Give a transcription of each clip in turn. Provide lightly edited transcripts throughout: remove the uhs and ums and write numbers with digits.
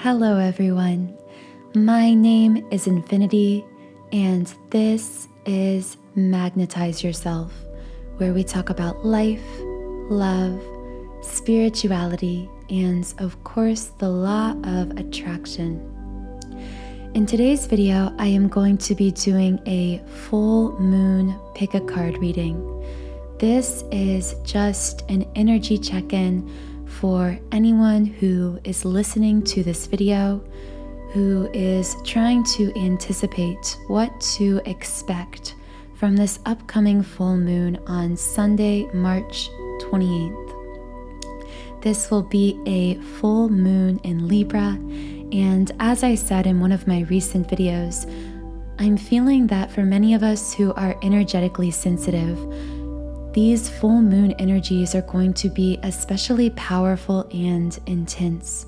Hello everyone, my name is Infinity and this is Magnetize Yourself, where we talk about life, love, spirituality, and of course the law of attraction. In today's video, I am going to be doing a full moon pick a card reading. This is just an energy check-in for anyone who is listening to this video, who is trying to anticipate what to expect from this upcoming full moon on Sunday, March 28th. This will be a full moon in Libra, and as I said in one of my recent videos, I'm feeling that for many of us who are energetically sensitive, these full moon energies are going to be especially powerful and intense.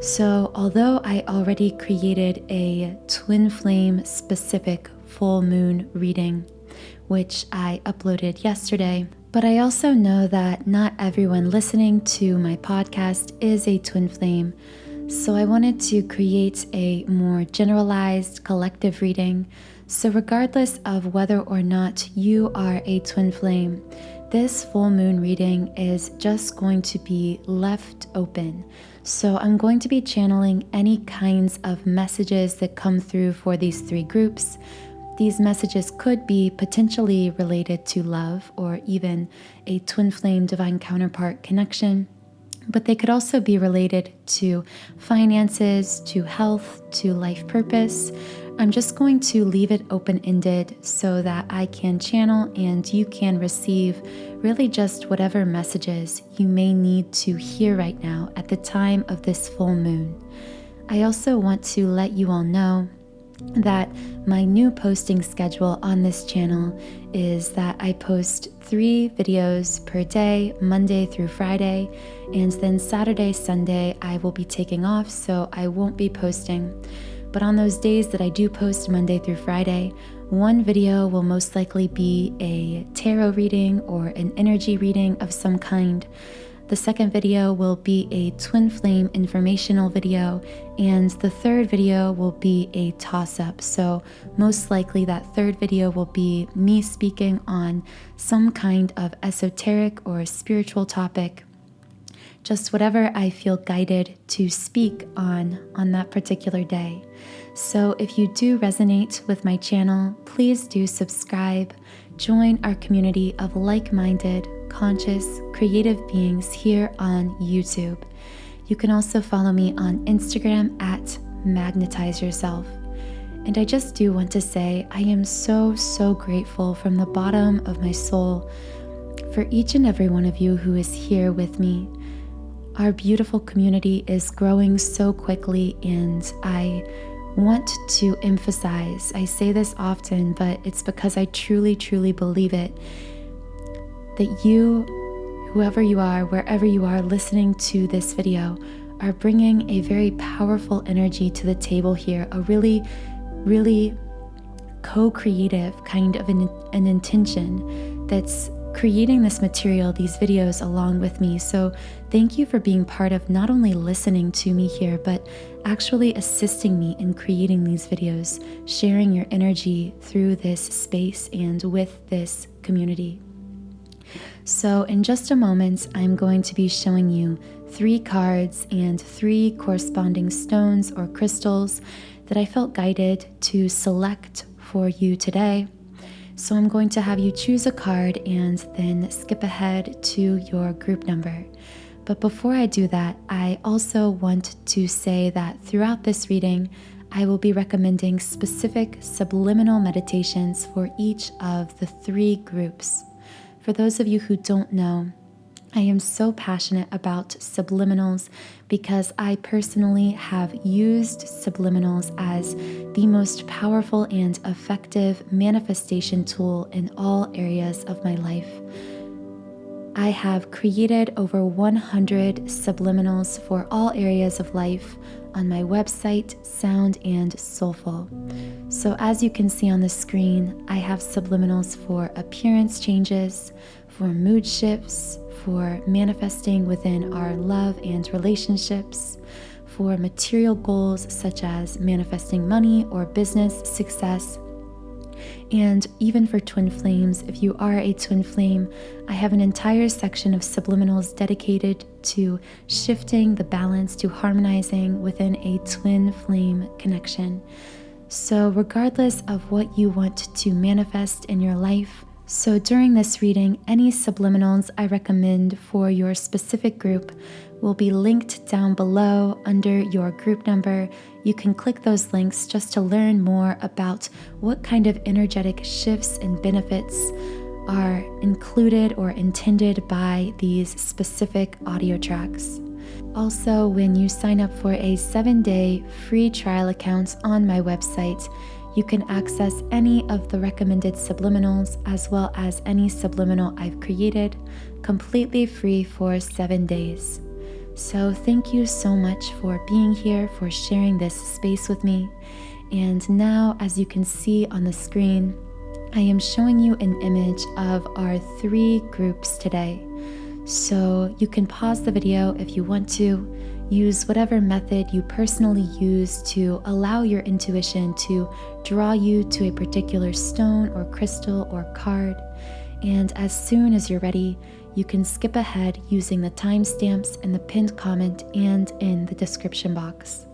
So although I already created a twin flame specific full moon reading, which I uploaded yesterday, but I also know that not everyone listening to my podcast is a twin flame. So I wanted to create a more generalized collective reading. So regardless of whether or not you are a twin flame, this full moon reading is just going to be left open. So I'm going to be channeling any kinds of messages that come through for these three groups. These messages could be potentially related to love or even a twin flame divine counterpart connection, but they could also be related to finances, to health, to life purpose. I'm just going to leave it open-ended so that I can channel and you can receive really just whatever messages you may need to hear right now at the time of this full moon. I also want to let you all know that my new posting schedule on this channel is that I post 3 videos per day, Monday through Friday, and then Saturday, Sunday, I will be taking off, so I won't be posting. But on those days that I do post Monday through Friday, one video will most likely be a tarot reading or an energy reading of some kind. The second video will be a twin flame informational video, and the third video will be a toss-up. So most likely that third video will be me speaking on some kind of esoteric or spiritual topic, just whatever I feel guided to speak on that particular day. So if you do resonate with my channel, please do subscribe, join our community of like-minded, conscious, creative beings here on YouTube. You can also follow me on Instagram at Magnetize Yourself. And I just do want to say I am so grateful from the bottom of my soul for each and every one of you who is here with me. Our beautiful community is growing so quickly, and I want to emphasize, I say this often, but it's because I truly believe it, that you, whoever you are, wherever you are listening to this video, are bringing a very powerful energy to the table here, a really co-creative kind of an intention that's creating this material, these videos along with me. So thank you for being part of not only listening to me here, but actually assisting me in creating these videos, sharing your energy through this space and with this community. So in just a moment, I'm going to be showing you 3 cards and 3 corresponding stones or crystals that I felt guided to select for you today. So I'm going to have you choose a card and then skip ahead to your group number. But before I do that, I also want to say that throughout this reading, I will be recommending specific subliminal meditations for each of the 3 groups. For those of you who don't know, I am so passionate about subliminals because I personally have used subliminals as the most powerful and effective manifestation tool in all areas of my life. I have created over 100 subliminals for all areas of life on my website, Sound and Soulful. So as you can see on the screen, I have subliminals for appearance changes, for mood shifts, for manifesting within our love and relationships, for material goals such as manifesting money or business success. And even for twin flames, if you are a twin flame, I have an entire section of subliminals dedicated to shifting the balance, to harmonizing within a twin flame connection. So regardless of what you want to manifest in your life, so during this reading, any subliminals I recommend for your specific group will be linked down below under your group number. You can click those links just to learn more about what kind of energetic shifts and benefits are included or intended by these specific audio tracks. Also, when you sign up for a 7-day free trial account on my website, you can access any of the recommended subliminals as well as any subliminal I've created completely free for 7 days. So thank you so much for being here, for sharing this space with me. And now, as you can see on the screen, I am showing you an image of our 3 groups today. So you can pause the video if you want to. Use whatever method you personally use to allow your intuition to draw you to a particular stone or crystal or card. And as soon as you're ready, you can skip ahead using the timestamps in the pinned comment and in the description box.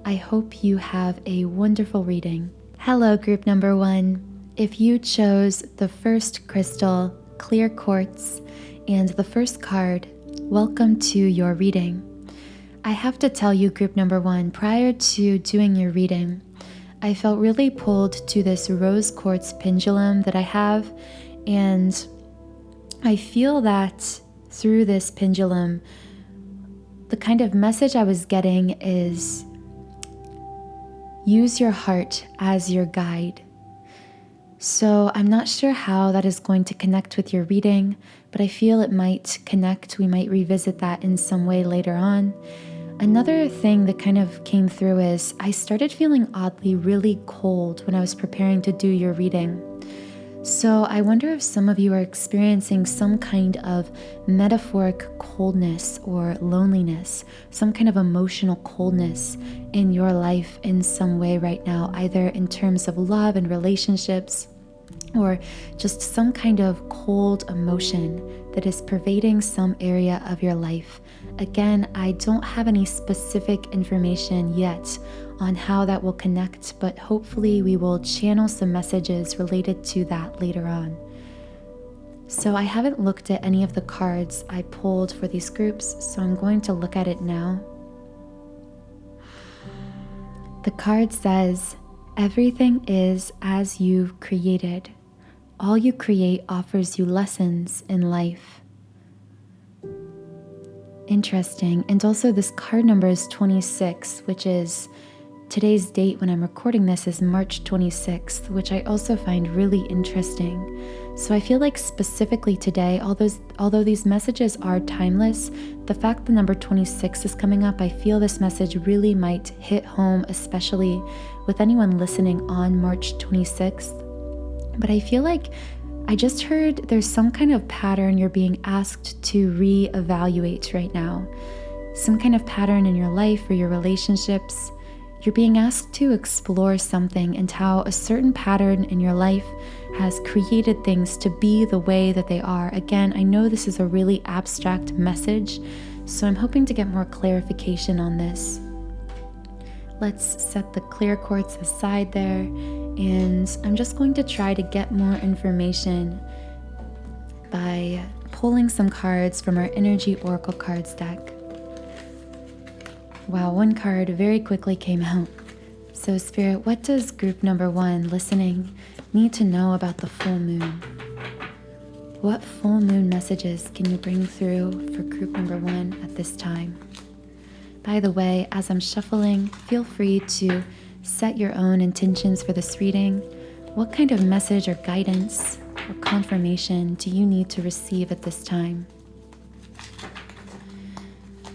I hope you have a wonderful reading. Hello, group number 1. If you chose the first crystal, clear quartz, and the first card, welcome to your reading. I have to tell you, group number 1, prior to doing your reading, I felt really pulled to this rose quartz pendulum that I have, and I feel that through this pendulum, the kind of message I was getting is use your heart as your guide. So I'm not sure how that is going to connect with your reading, but I feel it might connect. We might revisit that in some way later on. Another thing that kind of came through is I started feeling oddly really cold when I was preparing to do your reading. So I wonder if some of you are experiencing some kind of metaphoric coldness or loneliness, some kind of emotional coldness in your life in some way right now, either in terms of love and relationships, or just some kind of cold emotion that is pervading some area of your life. Again, I don't have any specific information yet on how that will connect, but hopefully we will channel some messages related to that later on. So I haven't looked at any of the cards I pulled for these groups, so I'm going to look at it now. The card says, everything is as you've created. All you create offers you lessons in life. Interesting. And also this card number is 26, which is today's date when I'm recording this is March 26th, which I also find really interesting. So I feel like specifically today, although these messages are timeless, the fact the number 26 is coming up, I feel this message really might hit home, especially with anyone listening on March 26th. But I feel like I just heard there's some kind of pattern you're being asked to reevaluate right now. Some kind of pattern in your life or your relationships. You're being asked to explore something and how a certain pattern in your life has created things to be the way that they are. Again, I know this is a really abstract message, so I'm hoping to get more clarification on this. Let's set the clear quartz aside there, and I'm just going to try to get more information by pulling some cards from our Energy Oracle cards deck. Wow, one card very quickly came out. So Spirit, what does group number 1 listening need to know about the full moon? What full moon messages can you bring through for group number 1 at this time? By the way, as I'm shuffling, feel free to set your own intentions for this reading. What kind of message or guidance or confirmation do you need to receive at this time?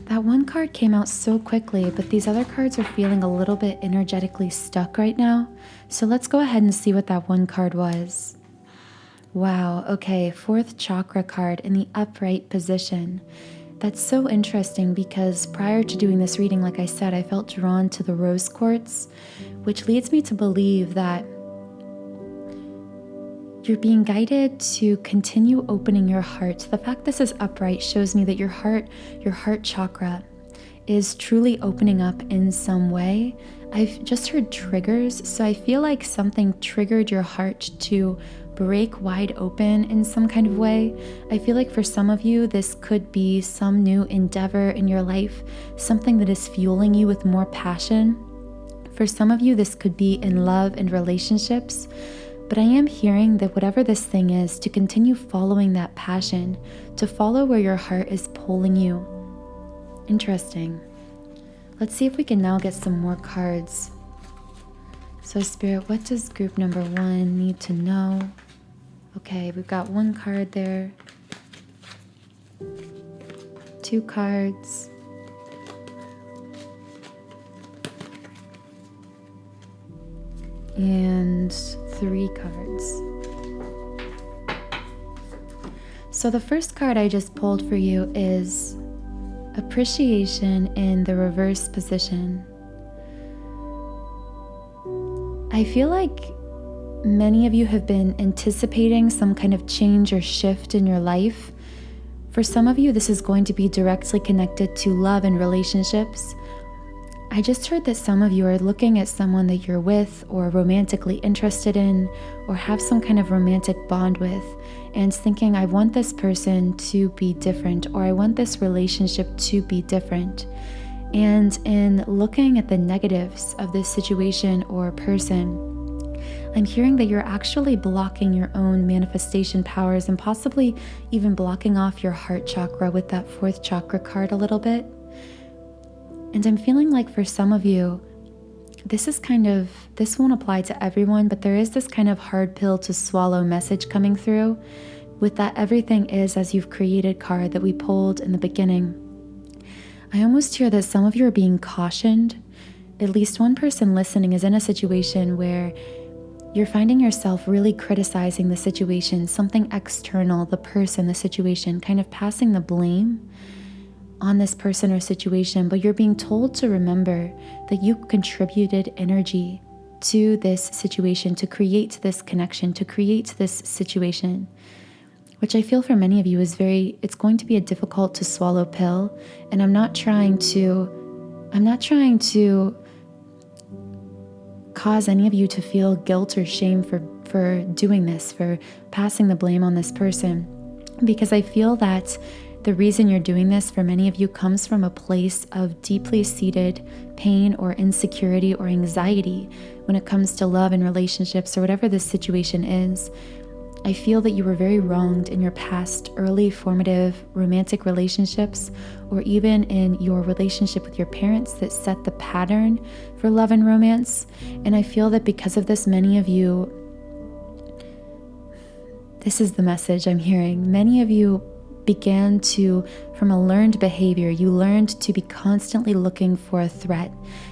That one card came out so quickly, but these other cards are feeling a little bit energetically stuck right now. So let's go ahead and see what that one card was. Wow, okay, 4th chakra card in the upright position. That's so interesting because prior to doing this reading, like I said, I felt drawn to the rose quartz, which leads me to believe that you're being guided to continue opening your heart. The fact this is upright shows me that your heart chakra is truly opening up in some way. I've just heard triggers, so I feel like something triggered your heart to break wide open in some kind of way. I feel like for some of you, this could be some new endeavor in your life, something that is fueling you with more passion. For some of you, this could be in love and relationships, but I am hearing that whatever this thing is, to continue following that passion, to follow where your heart is pulling you. Interesting. Let's see if we can now get some more cards. So Spirit, what does group number 1 need to know? Okay, we've got 1 card there. 2 cards. And 3 cards. So the first card I just pulled for you is appreciation in the reverse position. I feel like many of you have been anticipating some kind of change or shift in your life. For some of you, this is going to be directly connected to love and relationships. I just heard that some of you are looking at someone that you're with or romantically interested in or have some kind of romantic bond with and thinking, I want this person to be different, or I want this relationship to be different. And in looking at the negatives of this situation or person, I'm hearing that you're actually blocking your own manifestation powers and possibly even blocking off your heart chakra with that 4th chakra card a little bit. And I'm feeling like for some of you, this won't apply to everyone, but there is this kind of hard pill to swallow message coming through with that everything is as you've created card that we pulled in the beginning. I almost hear that some of you are being cautioned. At least one person listening is in a situation where you're finding yourself really criticizing the situation, something external, the person, the situation, kind of passing the blame on this person or situation, but you're being told to remember that you contributed energy to this situation, to create this connection, to create this situation, which I feel for many of you is it's going to be a difficult to swallow pill. And I'm not trying to cause any of you to feel guilt or shame for doing this, for passing the blame on this person, because I feel that the reason you're doing this for many of you comes from a place of deeply seated pain or insecurity or anxiety when it comes to love and relationships or whatever this situation is. I feel that you were very wronged in your past early formative romantic relationships, or even in your relationship with your parents that set the pattern for love and romance. And I feel that because of this, many of you, this is the message I'm hearing, many of you began to, from a learned behavior, you learned to be constantly looking for a threat.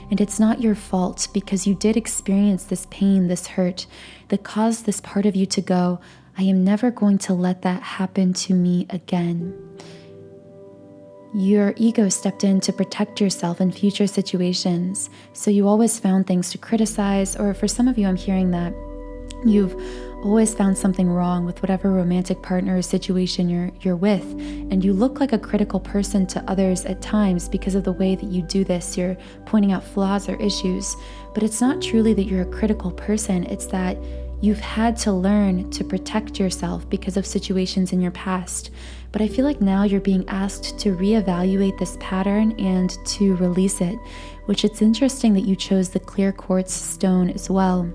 And it's not your fault, because you did experience this pain, this hurt that caused this part of you to go, I am never going to let that happen to me again. Your ego stepped in to protect yourself in future situations. So you always found things to criticize, or for some of you, I'm hearing that you've always found something wrong with whatever romantic partner or situation you're with, and you look like a critical person to others at times because of the way that you do this. You're pointing out flaws or issues, but it's not truly that you're a critical person. It's that you've had to learn to protect yourself because of situations in your past. But I feel like now you're being asked to reevaluate this pattern and to release it, which it's interesting that you chose the clear quartz stone as well,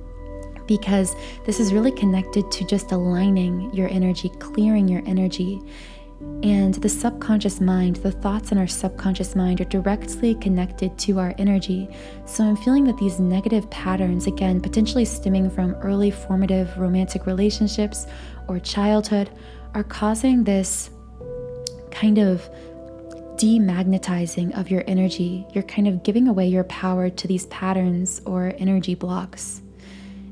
because this is really connected to just aligning your energy, clearing your energy. And the subconscious mind, the thoughts in our subconscious mind are directly connected to our energy. So I'm feeling that these negative patterns, again, potentially stemming from early formative romantic relationships or childhood, are causing this kind of demagnetizing of your energy. You're kind of giving away your power to these patterns or energy blocks.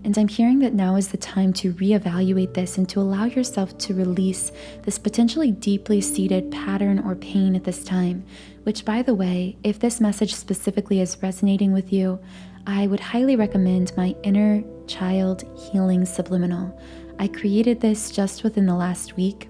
And I'm hearing that now is the time to reevaluate this and to allow yourself to release this potentially deeply seated pattern or pain at this time, which, by the way, if this message specifically is resonating with you, I would highly recommend my Inner Child Healing Subliminal. I created this just within the last week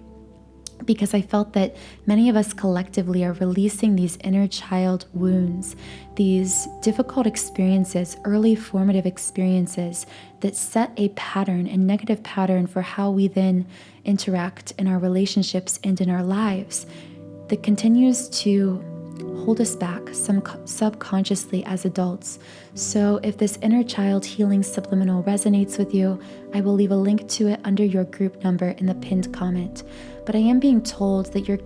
because I felt that many of us collectively are releasing these inner child wounds, these difficult experiences, early formative experiences that set a pattern, a negative pattern for how we then interact in our relationships and in our lives that continues to hold us back subconsciously as adults. So if this Inner Child Healing Subliminal resonates with you, I will leave a link to it under your group number in the pinned comment. But I am being told that your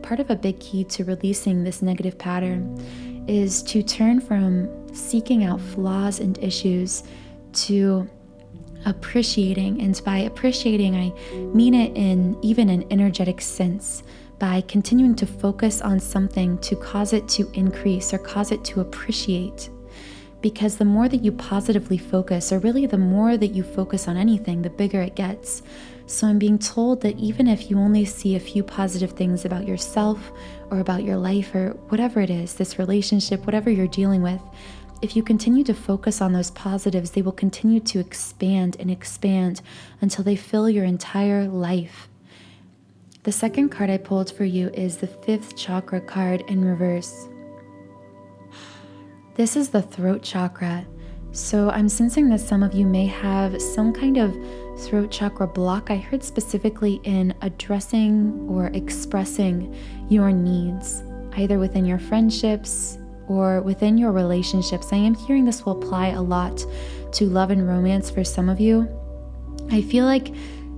part of a big key to releasing this negative pattern is to turn from seeking out flaws and issues to appreciating. And by appreciating, I mean it in even an energetic sense, by continuing to focus on something to cause it to increase or cause it to appreciate. Because the more that you positively focus, or really the more that you focus on anything, the bigger it gets. So I'm being told that even if you only see a few positive things about yourself or about your life or whatever it is, this relationship, whatever you're dealing with, if you continue to focus on those positives, they will continue to expand and expand until they fill your entire life. The second card I pulled for you is the 5th chakra card in reverse. This is the throat chakra. So I'm sensing that some of you may have some kind of throat chakra block. I heard specifically in addressing or expressing your needs, either within your friendships or within your relationships. I am hearing this will apply a lot to love and romance for some of you. I feel like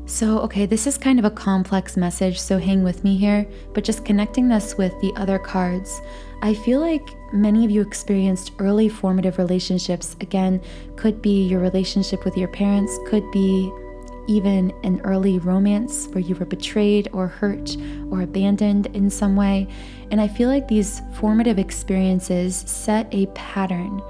this is kind of a complex message, so hang with me here, but just connecting this with the other cards, I feel like many of you experienced early formative relationships. Again, could be your relationship with your parents, could be even an early romance where you were betrayed or hurt or abandoned in some way. And I feel like these formative experiences set a pattern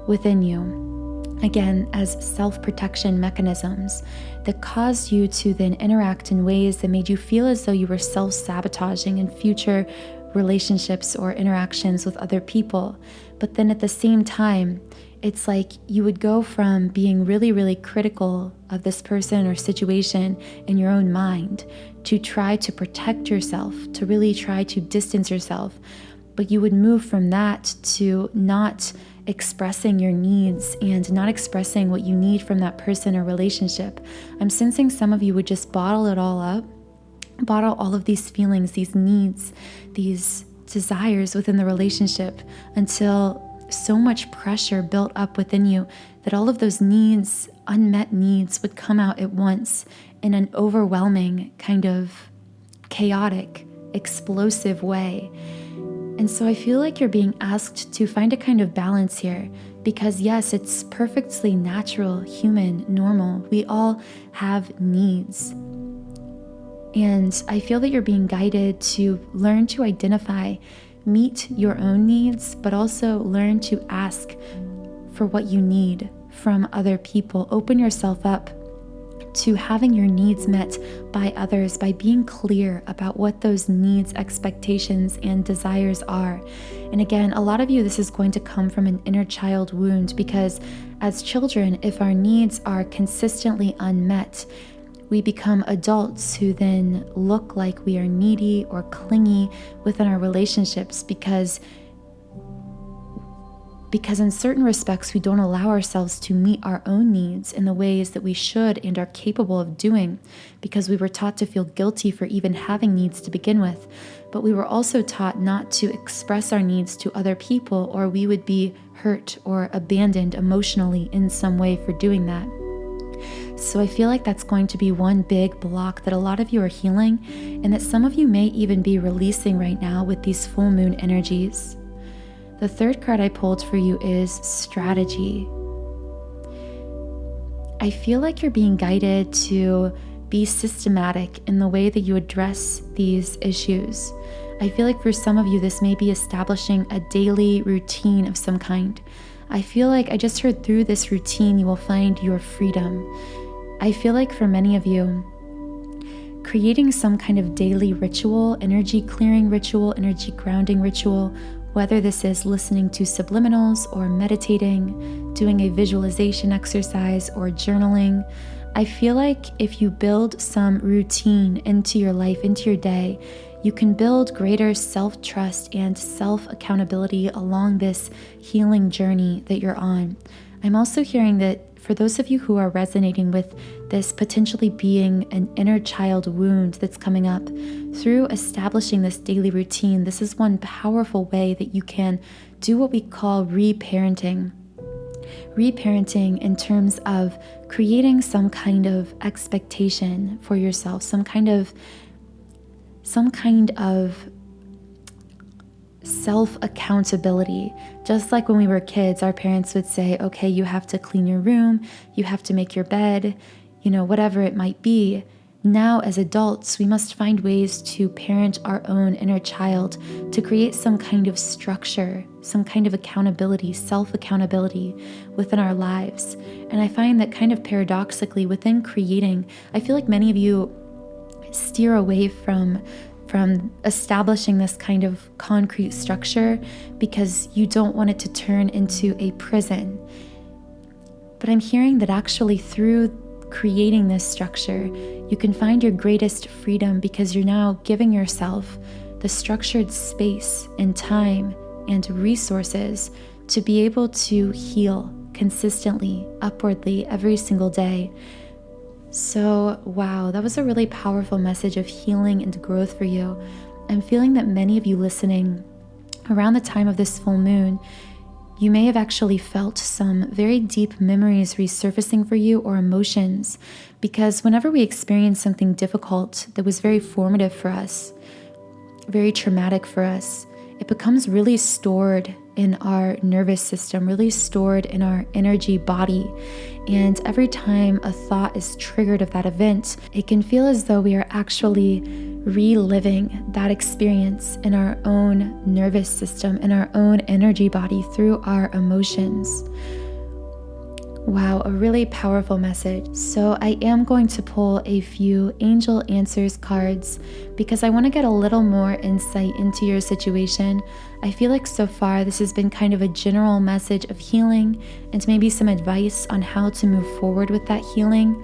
within you, again, as self-protection mechanisms that caused you to then interact in ways that made you feel as though you were self-sabotaging in future relationships or interactions with other people. But then at the same time, it's like you would go from being really, really critical of this person or situation in your own mind to try to protect yourself, to really try to distance yourself. But you would move from that to not expressing your needs and not expressing what you need from that person or relationship. I'm sensing some of you would just bottle it all up, bottle all of these feelings, these needs, these desires within the relationship until so much pressure built up within you that all of those needs, unmet needs, would come out at once in an overwhelming, kind of chaotic, explosive way. And so I feel like you're being asked to find a kind of balance here, because yes, it's perfectly natural, human, normal. We all have needs. And I feel that you're being guided to learn to identify, meet your own needs, but also learn to ask for what you need from other people. Open yourself up to having your needs met by others by being clear about what those needs, expectations, and desires are. And again, a lot of you, this is going to come from an inner child wound, because as children, if our needs are consistently unmet, we become adults who then look like we are needy or clingy within our relationships because in certain respects, we don't allow ourselves to meet our own needs in the ways that we should and are capable of doing, because we were taught to feel guilty for even having needs to begin with. But we were also taught not to express our needs to other people, or we would be hurt or abandoned emotionally in some way for doing that. So I feel like that's going to be one big block that a lot of you are healing, and that some of you may even be releasing right now with these full moon energies. The third card I pulled for you is strategy. I feel like you're being guided to be systematic in the way that you address these issues. I feel like for some of you, this may be establishing a daily routine of some kind. I feel like I just heard through this routine, you will find your freedom. I feel like for many of you, creating some kind of daily ritual, energy clearing ritual, energy grounding ritual, whether this is listening to subliminals or meditating, doing a visualization exercise or journaling, I feel like if you build some routine into your life, into your day, you can build greater self-trust and self-accountability along this healing journey that you're on. I'm also hearing that for those of you who are resonating with this potentially being an inner child wound that's coming up, through establishing this daily routine, this is one powerful way that you can do what we call reparenting. Reparenting in terms of creating some kind of expectation for yourself, some kind of self-accountability. Just like when we were kids, our parents would say, okay, you have to clean your room, you have to make your bed, whatever it might be. Now, as adults, we must find ways to parent our own inner child, to create some kind of structure, some kind of accountability, self-accountability within our lives. And I find that kind of paradoxically within creating, I feel like many of you steer away from establishing this kind of concrete structure because you don't want it to turn into a prison. But I'm hearing that actually through creating this structure, you can find your greatest freedom because you're now giving yourself the structured space and time and resources to be able to heal consistently, upwardly every single day. So, wow, that was a really powerful message of healing and growth for you. I'm feeling that many of you listening around the time of this full moon, you may have actually felt some very deep memories resurfacing for you or emotions, because whenever we experience something difficult that was very formative for us, very traumatic for us, it becomes really stored in our nervous system, really stored in our energy body. And every time a thought is triggered of that event, it can feel as though we are actually reliving that experience in our own nervous system, in our own energy body through our emotions. Wow, a really powerful message. So I am going to pull a few angel answers cards because I want to get a little more insight into your situation. I feel like so far this has been kind of a general message of healing and maybe some advice on how to move forward with that healing.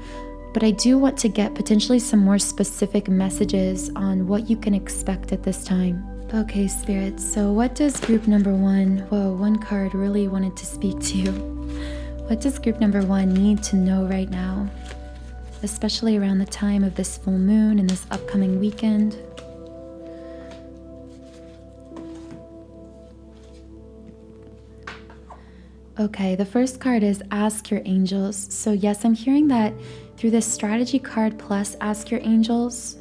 But I do want to get potentially some more specific messages on what you can expect at this time. Okay, Spirit, so what does group number one, one card really wanted to speak to you. What does group number one need to know right now, especially around the time of this full moon and this upcoming weekend? Okay, the first card is Ask Your Angels. So yes, I'm hearing that through this strategy card plus Ask Your Angels.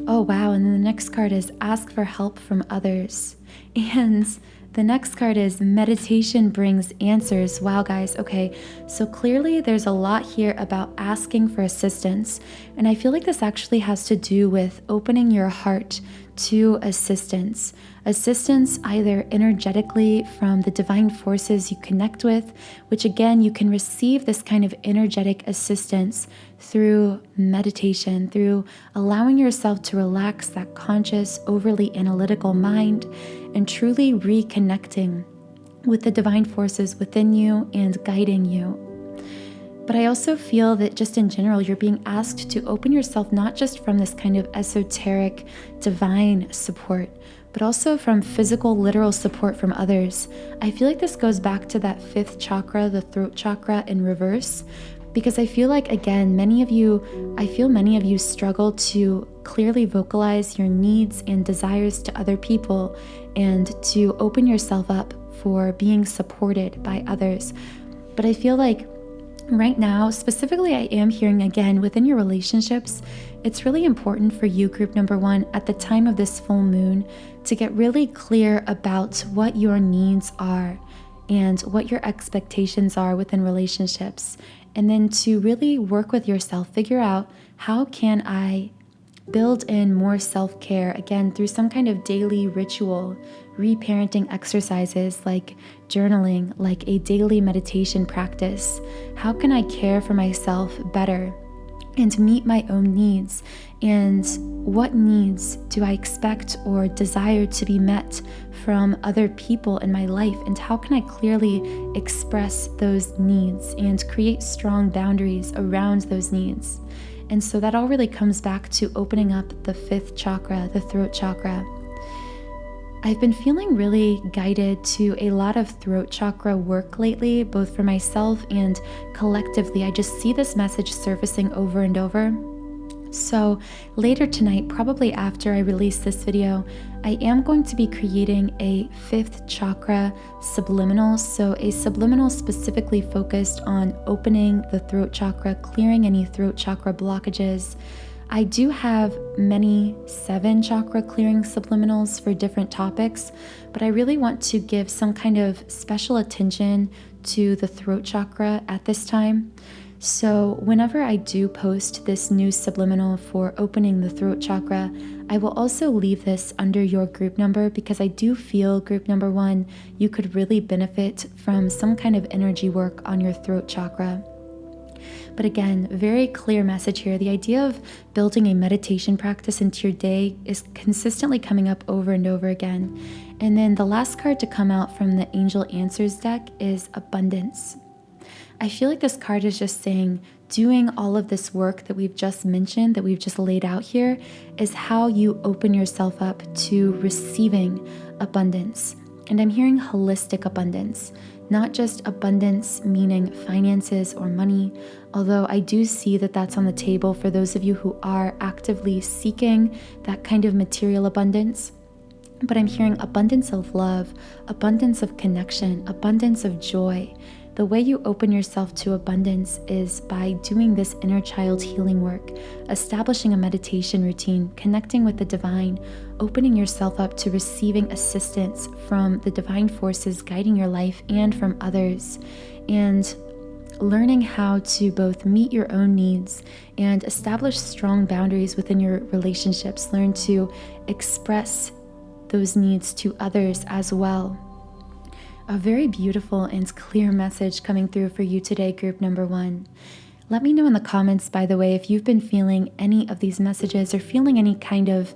Oh wow, and then the next card is Ask for Help from Others. And the next card is Meditation Brings Answers. Wow, guys. Okay, so clearly there's a lot here about asking for assistance. And I feel like this actually has to do with opening your heart to assistance. Assistance either energetically from the divine forces you connect with, which again, you can receive this kind of energetic assistance through meditation, through allowing yourself to relax that conscious, overly analytical mind and truly reconnecting with the divine forces within you and guiding you. But I also feel that just in general, you're being asked to open yourself not just from this kind of esoteric, divine support, but also from physical, literal support from others. I feel like this goes back to that fifth chakra, the throat chakra in reverse, because I feel like, again, many of you struggle to clearly vocalize your needs and desires to other people and to open yourself up for being supported by others. But I feel like right now, specifically, I am hearing again within your relationships, it's really important for you, group number one, at the time of this full moon, to get really clear about what your needs are and what your expectations are within relationships. And then to really work with yourself, figure out how can I build in more self-care, again, through some kind of daily ritual, reparenting exercises like journaling, like a daily meditation practice. How can I care for myself better and meet my own needs? And what needs do I expect or desire to be met from other people in my life? And how can I clearly express those needs and create strong boundaries around those needs? And so that all really comes back to opening up the 5th chakra, the throat chakra. I've been feeling really guided to a lot of throat chakra work lately, both for myself and collectively. I just see this message surfacing over and over. So later tonight, probably after I release this video, I am going to be creating a 5th chakra subliminal. So a subliminal specifically focused on opening the throat chakra, clearing any throat chakra blockages. I do have many 7 chakra clearing subliminals for different topics, but I really want to give some kind of special attention to the throat chakra at this time. So whenever I do post this new subliminal for opening the throat chakra, I will also leave this under your group number, because I do feel, group number 1, you could really benefit from some kind of energy work on your throat chakra. But again, very clear message here. The idea of building a meditation practice into your day is consistently coming up over and over again. And then the last card to come out from the Angel Answers deck is Abundance. I feel like this card is just saying doing all of this work that we've just mentioned, that we've just laid out here, is how you open yourself up to receiving abundance. And I'm hearing holistic abundance, not just abundance meaning finances or money, although I do see that that's on the table for those of you who are actively seeking that kind of material abundance. But I'm hearing abundance of love, abundance of connection, abundance of joy. The way you open yourself to abundance is by doing this inner child healing work, establishing a meditation routine, connecting with the divine, opening yourself up to receiving assistance from the divine forces guiding your life and from others, and learning how to both meet your own needs and establish strong boundaries within your relationships. Learn to express those needs to others as well. A very beautiful and clear message coming through for you today, group number 1. Let me know in the comments, by the way, if you've been feeling any of these messages or feeling any kind of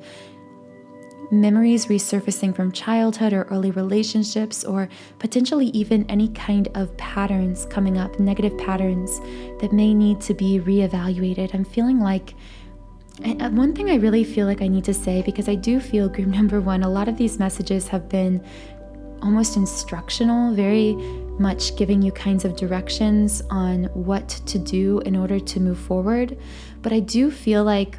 memories resurfacing from childhood or early relationships, or potentially even any kind of patterns coming up, negative patterns that may need to be reevaluated. I'm feeling like, and one thing I really feel like I need to say, because I do feel, group number 1, a lot of these messages have been almost instructional, very much giving you kinds of directions on what to do in order to move forward. But I do feel like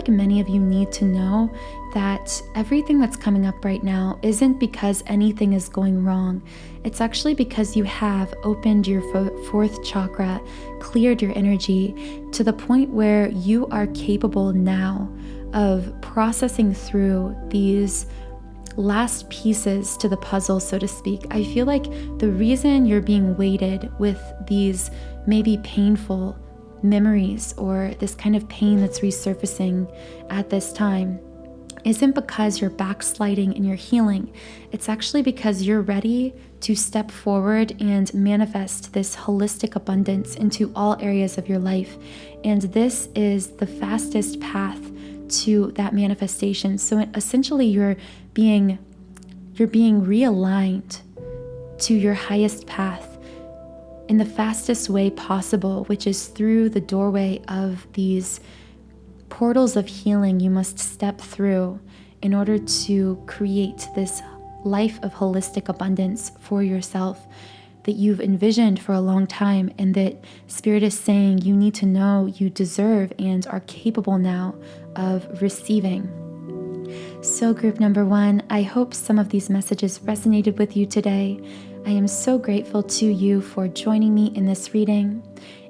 many of you need to know that everything that's coming up right now isn't because anything is going wrong. It's actually because you have opened your 4th chakra, cleared your energy to the point where you are capable now of processing through these last pieces to the puzzle, so to speak. I feel like the reason you're being weighted with these maybe painful memories, or this kind of pain that's resurfacing at this time, isn't because you're backsliding in your healing. It's actually because you're ready to step forward and manifest this holistic abundance into all areas of your life. And this is the fastest path to that manifestation. So essentially you're being realigned to your highest path in the fastest way possible, which is through the doorway of these portals of healing you must step through in order to create this life of holistic abundance for yourself that you've envisioned for a long time, and that Spirit is saying you need to know you deserve and are capable now of receiving. So group number 1, I hope some of these messages resonated with you today. I am so grateful to you for joining me in this reading.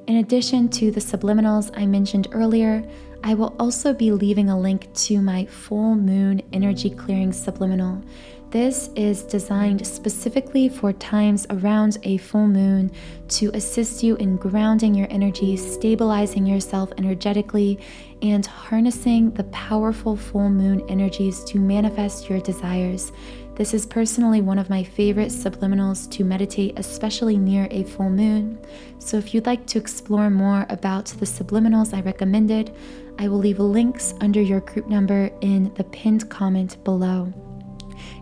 In addition to the subliminals I mentioned earlier, I will also be leaving a link to my full moon energy clearing subliminal. This is designed specifically for times around a full moon to assist you in grounding your energy, stabilizing yourself energetically, and harnessing the powerful full moon energies to manifest your desires. This is personally one of my favorite subliminals to meditate, especially near a full moon. So if you'd like to explore more about the subliminals I recommended, I will leave links under your group number in the pinned comment below.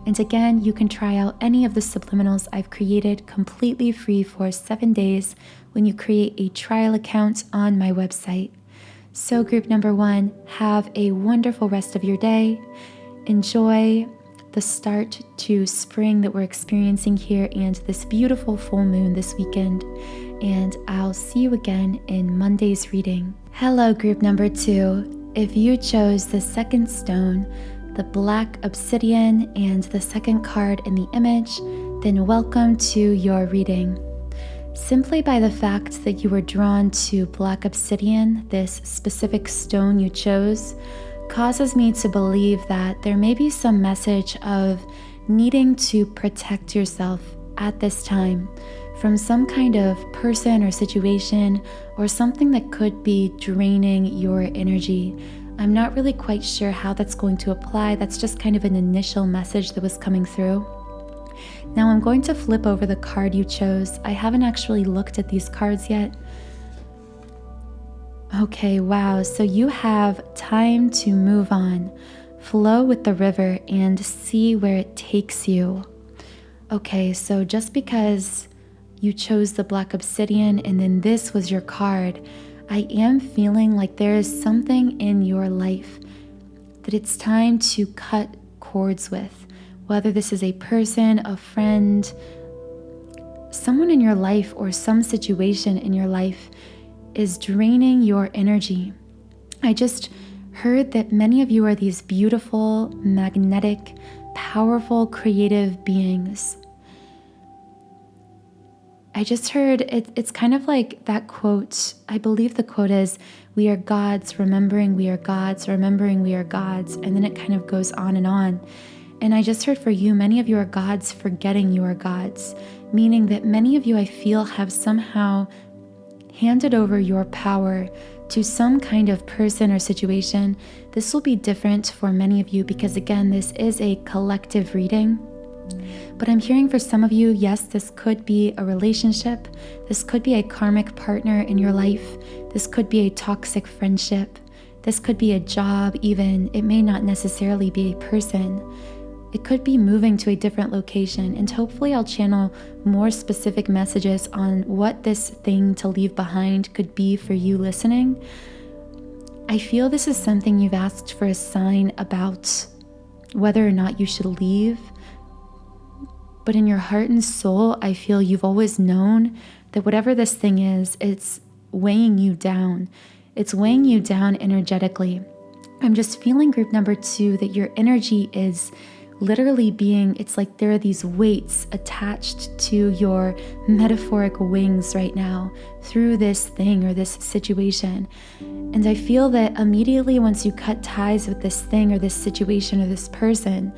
And again, you can try out any of the subliminals I've created completely free for 7 days when you create a trial account on my website. So group number 1, have a wonderful rest of your day. Enjoy the start to spring that we're experiencing here and this beautiful full moon this weekend. And I'll see you again in Monday's reading. Hello, group number 2. If you chose the second stone, the black obsidian, and the second card in the image, then welcome to your reading. Simply by the fact that you were drawn to black obsidian, this specific stone you chose, causes me to believe that there may be some message of needing to protect yourself at this time from some kind of person or situation or something that could be draining your energy. I'm not really quite sure how that's going to apply. That's just kind of an initial message that was coming through. Now I'm going to flip over the card you chose. I haven't actually looked at these cards yet. Okay, wow, so you have time to move on, flow with the river, and see where it takes you. Okay, so just because you chose the black obsidian and then this was your card, I am feeling like there is something in your life that it's time to cut cords with, whether this is a person, a friend, someone in your life, or some situation in your life is draining your energy. I just heard that many of you are these beautiful, magnetic, powerful, creative beings. I just heard it's kind of like that quote. I believe the quote is, "We are gods, remembering we are gods, remembering we are gods," and then it kind of goes on and on. And I just heard for you, many of you are gods forgetting you are gods, meaning that many of you, I feel, have somehow handed over your power to some kind of person or situation. This will be different for many of you because, again, this is a collective reading. But I'm hearing for some of you, yes, this could be a relationship. This could be a karmic partner in your life. This could be a toxic friendship. This could be a job even. It may not necessarily be a person. It could be moving to a different location, and hopefully I'll channel more specific messages on what this thing to leave behind could be for you listening. I feel this is something you've asked for a sign about whether or not you should leave. But in your heart and soul, I feel you've always known that whatever this thing is, it's weighing you down. It's weighing you down energetically. I'm just feeling, group number 2, that your energy is literally being, it's like there are these weights attached to your metaphoric wings right now through this thing or this situation. And I feel that immediately once you cut ties with this thing or this situation or this person,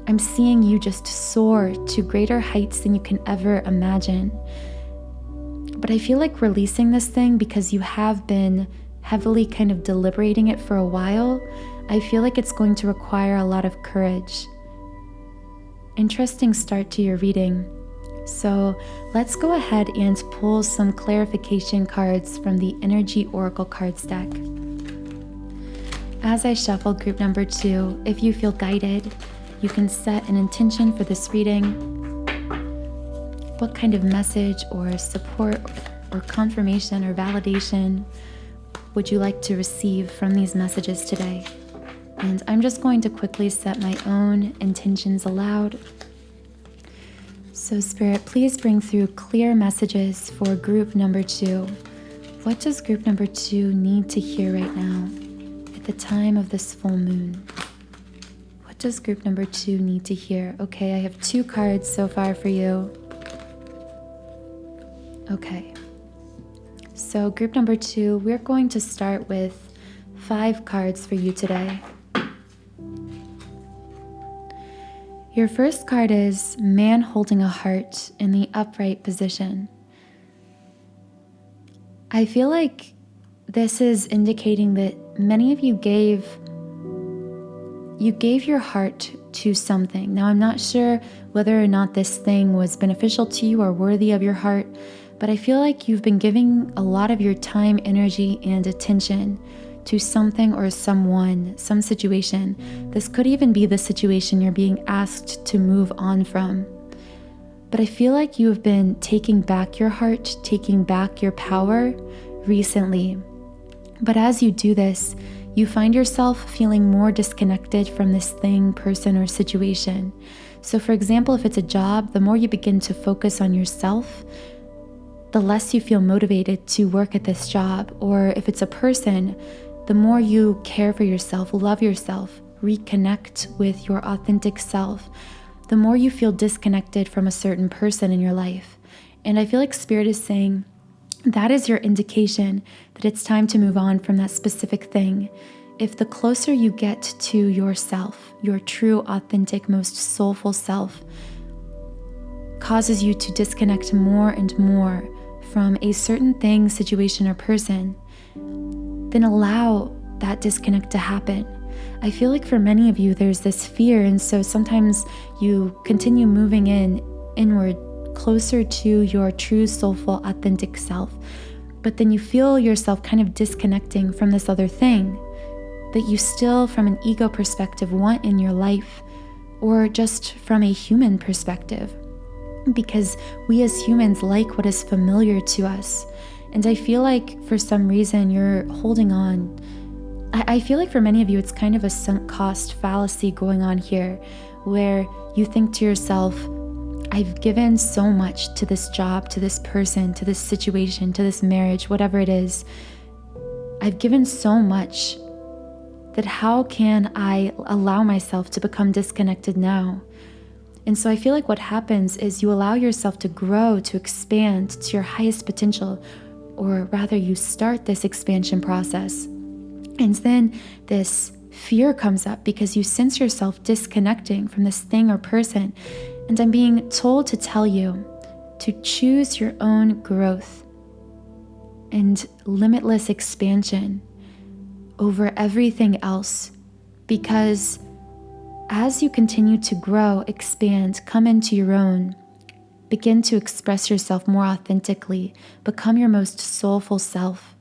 I'm seeing you just soar to greater heights than you can ever imagine. But I feel like releasing this thing, because you have been heavily kind of deliberating it for a while, I feel like it's going to require a lot of courage. Interesting start to your reading. So let's go ahead and pull some clarification cards from the Energy Oracle cards deck. As I shuffle group number 2, if you feel guided, you can set an intention for this reading. What kind of message or support or confirmation or validation would you like to receive from these messages today? And I'm just going to quickly set my own intentions aloud. So Spirit, please bring through clear messages for group number 2. What does group number 2 need to hear right now at the time of this full moon? What does group number 2 need to hear? Okay, I have 2 cards so far for you. Okay. So group number 2, we're going to start with 5 cards for you today. Your first card is Man Holding a Heart in the upright position. I feel like this is indicating that many of you gave your heart to something. Now, I'm not sure whether or not this thing was beneficial to you or worthy of your heart, but I feel like you've been giving a lot of your time, energy, and attention to something or someone, some situation. This could even be the situation you're being asked to move on from. But I feel like you have been taking back your heart, taking back your power recently. But as you do this, you find yourself feeling more disconnected from this thing, person, or situation. So for example, if it's a job, the more you begin to focus on yourself, the less you feel motivated to work at this job. Or if it's a person, the more you care for yourself, love yourself, reconnect with your authentic self, the more you feel disconnected from a certain person in your life. And I feel like Spirit is saying, that is your indication that it's time to move on from that specific thing. If the closer you get to yourself, your true, authentic, most soulful self, causes you to disconnect more and more from a certain thing, situation, or person, then allow that disconnect to happen. I feel like for many of you, there's this fear, and so sometimes you continue moving inward, closer to your true, soulful, authentic self. But then you feel yourself kind of disconnecting from this other thing that you still, from an ego perspective, want in your life, or just from a human perspective. Because we as humans like what is familiar to us. And I feel like for some reason you're holding on. I feel like for many of you, it's kind of a sunk cost fallacy going on here, where you think to yourself, I've given so much to this job, to this person, to this situation, to this marriage, whatever it is. I've given so much that how can I allow myself to become disconnected now? And so I feel like what happens is you allow yourself to grow, to expand to your highest potential, or rather you start this expansion process. And then this fear comes up because you sense yourself disconnecting from this thing or person. And I'm being told to tell you to choose your own growth and limitless expansion over everything else, because as you continue to grow, expand, come into your own, begin to express yourself more authentically, become your most soulful self,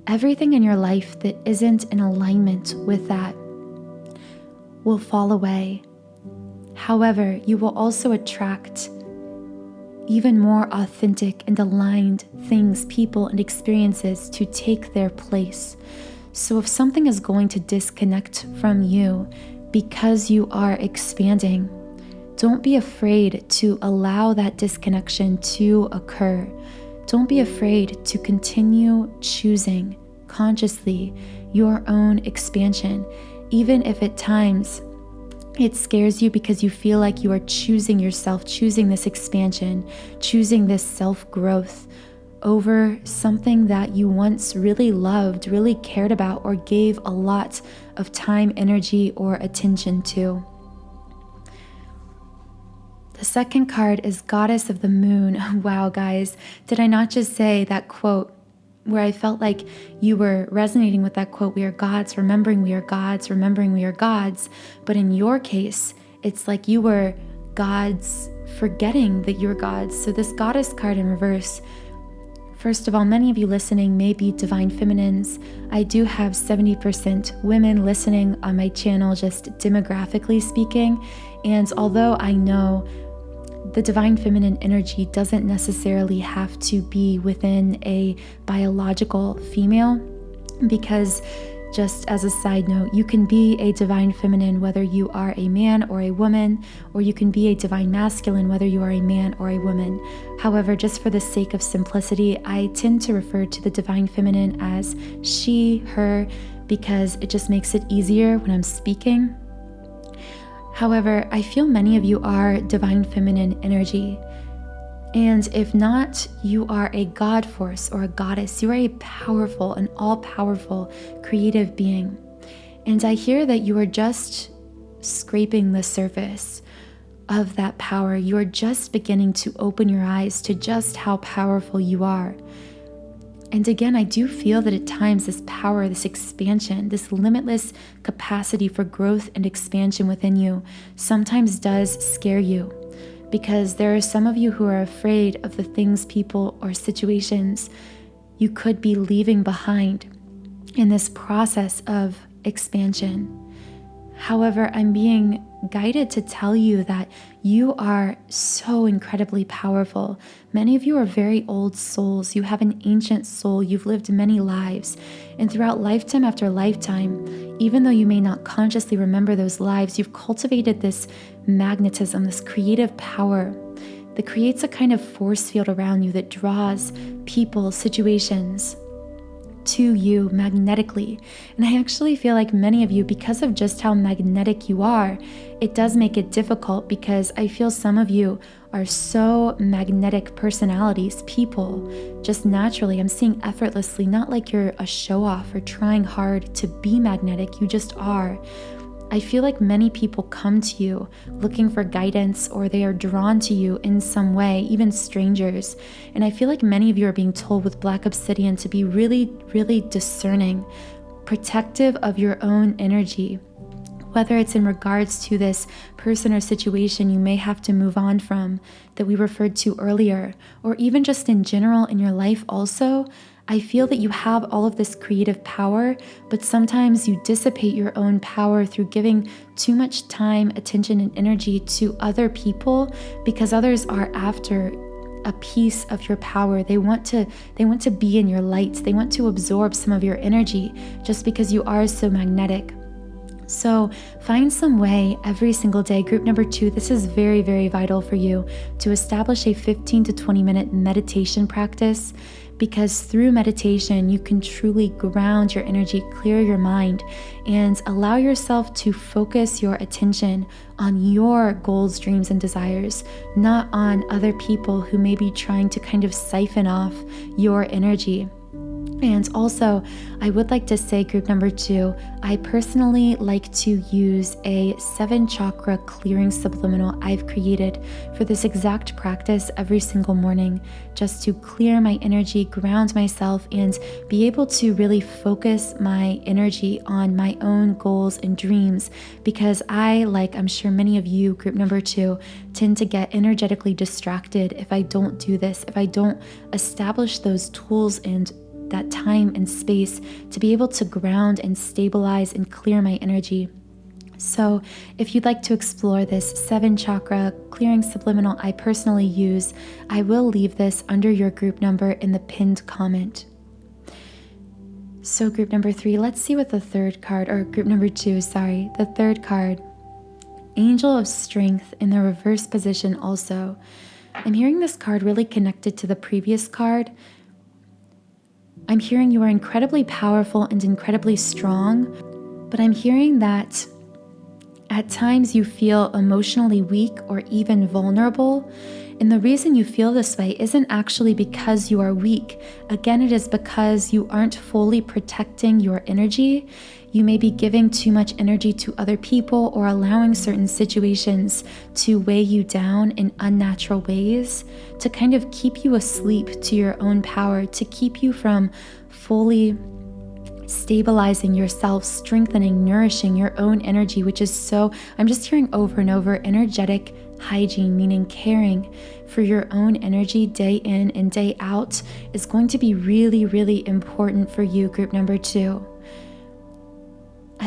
everything in your life that isn't in alignment with that will fall away. However, you will also attract even more authentic and aligned things, people, and experiences to take their place. So if something is going to disconnect from you because you are expanding, don't be afraid to allow that disconnection to occur. Don't be afraid to continue choosing consciously your own expansion, even if at times it scares you because you feel like you are choosing yourself, choosing this expansion, choosing this self-growth over something that you once really loved, really cared about, or gave a lot of time, energy, or attention to. The second card is Goddess of the Moon. Wow, guys, did I not just say that quote where I felt like you were resonating with that quote, we are gods, remembering we are gods, remembering we are gods. But in your case, it's like you were gods forgetting that you're gods. So this goddess card in reverse, first of all, many of you listening may be divine feminines. I do have 70% women listening on my channel, just demographically speaking. And although I know the divine feminine energy doesn't necessarily have to be within a biological female, because just as a side note, you can be a divine feminine whether you are a man or a woman, or you can be a divine masculine whether you are a man or a woman. However, just for the sake of simplicity, I tend to refer to the divine feminine as she, her, because it just makes it easier when I'm speaking. However, I feel many of you are divine feminine energy. And if not, you are a god force or a goddess. You are a powerful and all-powerful creative being. And I hear that you are just scraping the surface of that power. You are just beginning to open your eyes to just how powerful you are. And again, I do feel that at times this power, this expansion, this limitless capacity for growth and expansion within you sometimes does scare you, because there are some of you who are afraid of the things, people, or situations you could be leaving behind in this process of expansion. However, I'm being guided to tell you that you are so incredibly powerful. Many of you are very old souls. You have an ancient soul. You've lived many lives. And throughout lifetime after lifetime, even though you may not consciously remember those lives, you've cultivated this magnetism, this creative power that creates a kind of force field around you that draws people, situations to you magnetically. And I actually feel like many of you, because of just how magnetic you are, it does make it difficult, because I feel some of you are so magnetic personalities, people, just naturally. I'm seeing effortlessly, not like you're a show-off or trying hard to be magnetic, you just are. I feel like many people come to you looking for guidance, or they are drawn to you in some way, even strangers. And I feel like many of you are being told with Black Obsidian to be really, really discerning, protective of your own energy, whether it's in regards to this person or situation you may have to move on from that we referred to earlier, or even just in general in your life also. I feel that you have all of this creative power, but sometimes you dissipate your own power through giving too much time, attention, and energy to other people, because others are after a piece of your power. They want to be in your light. They want to absorb some of your energy just because you are so magnetic. So find some way every single day. Group number 2, this is very, very vital for you to establish a 15 to 20 minute meditation practice, because through meditation, you can truly ground your energy, clear your mind, and allow yourself to focus your attention on your goals, dreams, and desires, not on other people who may be trying to kind of siphon off your energy. And also, I would like to say, group number 2, I personally like to use a 7-chakra clearing subliminal I've created for this exact practice every single morning, just to clear my energy, ground myself, and be able to really focus my energy on my own goals and dreams. Because I, like I'm sure many of you, group number 2, tend to get energetically distracted if I don't do this, if I don't establish those tools and that time and space to be able to ground and stabilize and clear my energy. So if you'd like to explore this 7-chakra clearing subliminal I personally use, I will leave this under your group number in the pinned comment. So group number 3, let's see what the third card, or group number 2, sorry, the third card, Angel of Strength in the reverse position also. I'm hearing this card really connected to the previous card. I'm hearing you are incredibly powerful and incredibly strong, but I'm hearing that at times you feel emotionally weak or even vulnerable. And the reason you feel this way isn't actually because you are weak. Again, it is because you aren't fully protecting your energy. You may be giving too much energy to other people or allowing certain situations to weigh you down in unnatural ways, to kind of keep you asleep to your own power, to keep you from fully stabilizing yourself, strengthening, nourishing your own energy, which is so, I'm just hearing over and over, energetic hygiene, meaning caring for your own energy day in and day out, is going to be really, really important for you, group number 2.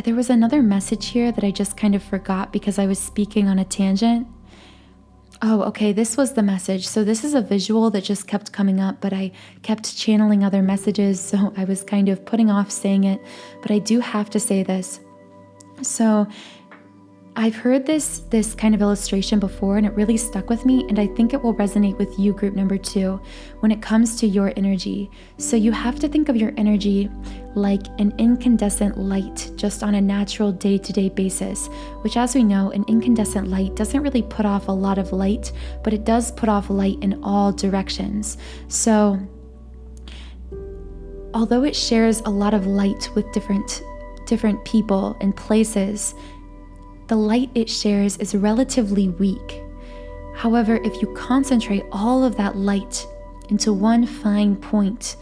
There was another message here that I just kind of forgot because I was speaking on a tangent. Oh, okay, this was the message. So this is a visual that just kept coming up, but I kept channeling other messages, so I was kind of putting off saying it, but I do have to say this. So I've heard this kind of illustration before, and it really stuck with me, and I think it will resonate with you, group number 2, when it comes to your energy. So you have to think of your energy like an incandescent light, just on a natural day-to-day basis, which, as we know, an incandescent light doesn't really put off a lot of light, but it does put off light in all directions. So although it shares a lot of light with different people and places, the light it shares is relatively weak. However, if you concentrate all of that light into one fine point,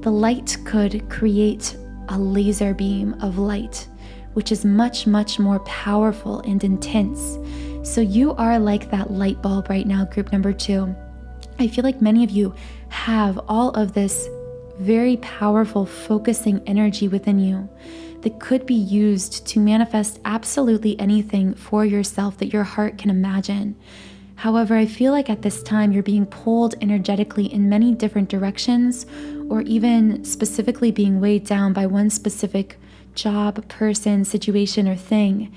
the light could create a laser beam of light, which is much, much more powerful and intense. So you are like that light bulb right now, group number 2. I feel like many of you have all of this very powerful focusing energy within you that could be used to manifest absolutely anything for yourself that your heart can imagine. However, I feel like at this time you're being pulled energetically in many different directions, or even specifically being weighed down by one specific job, person, situation, or thing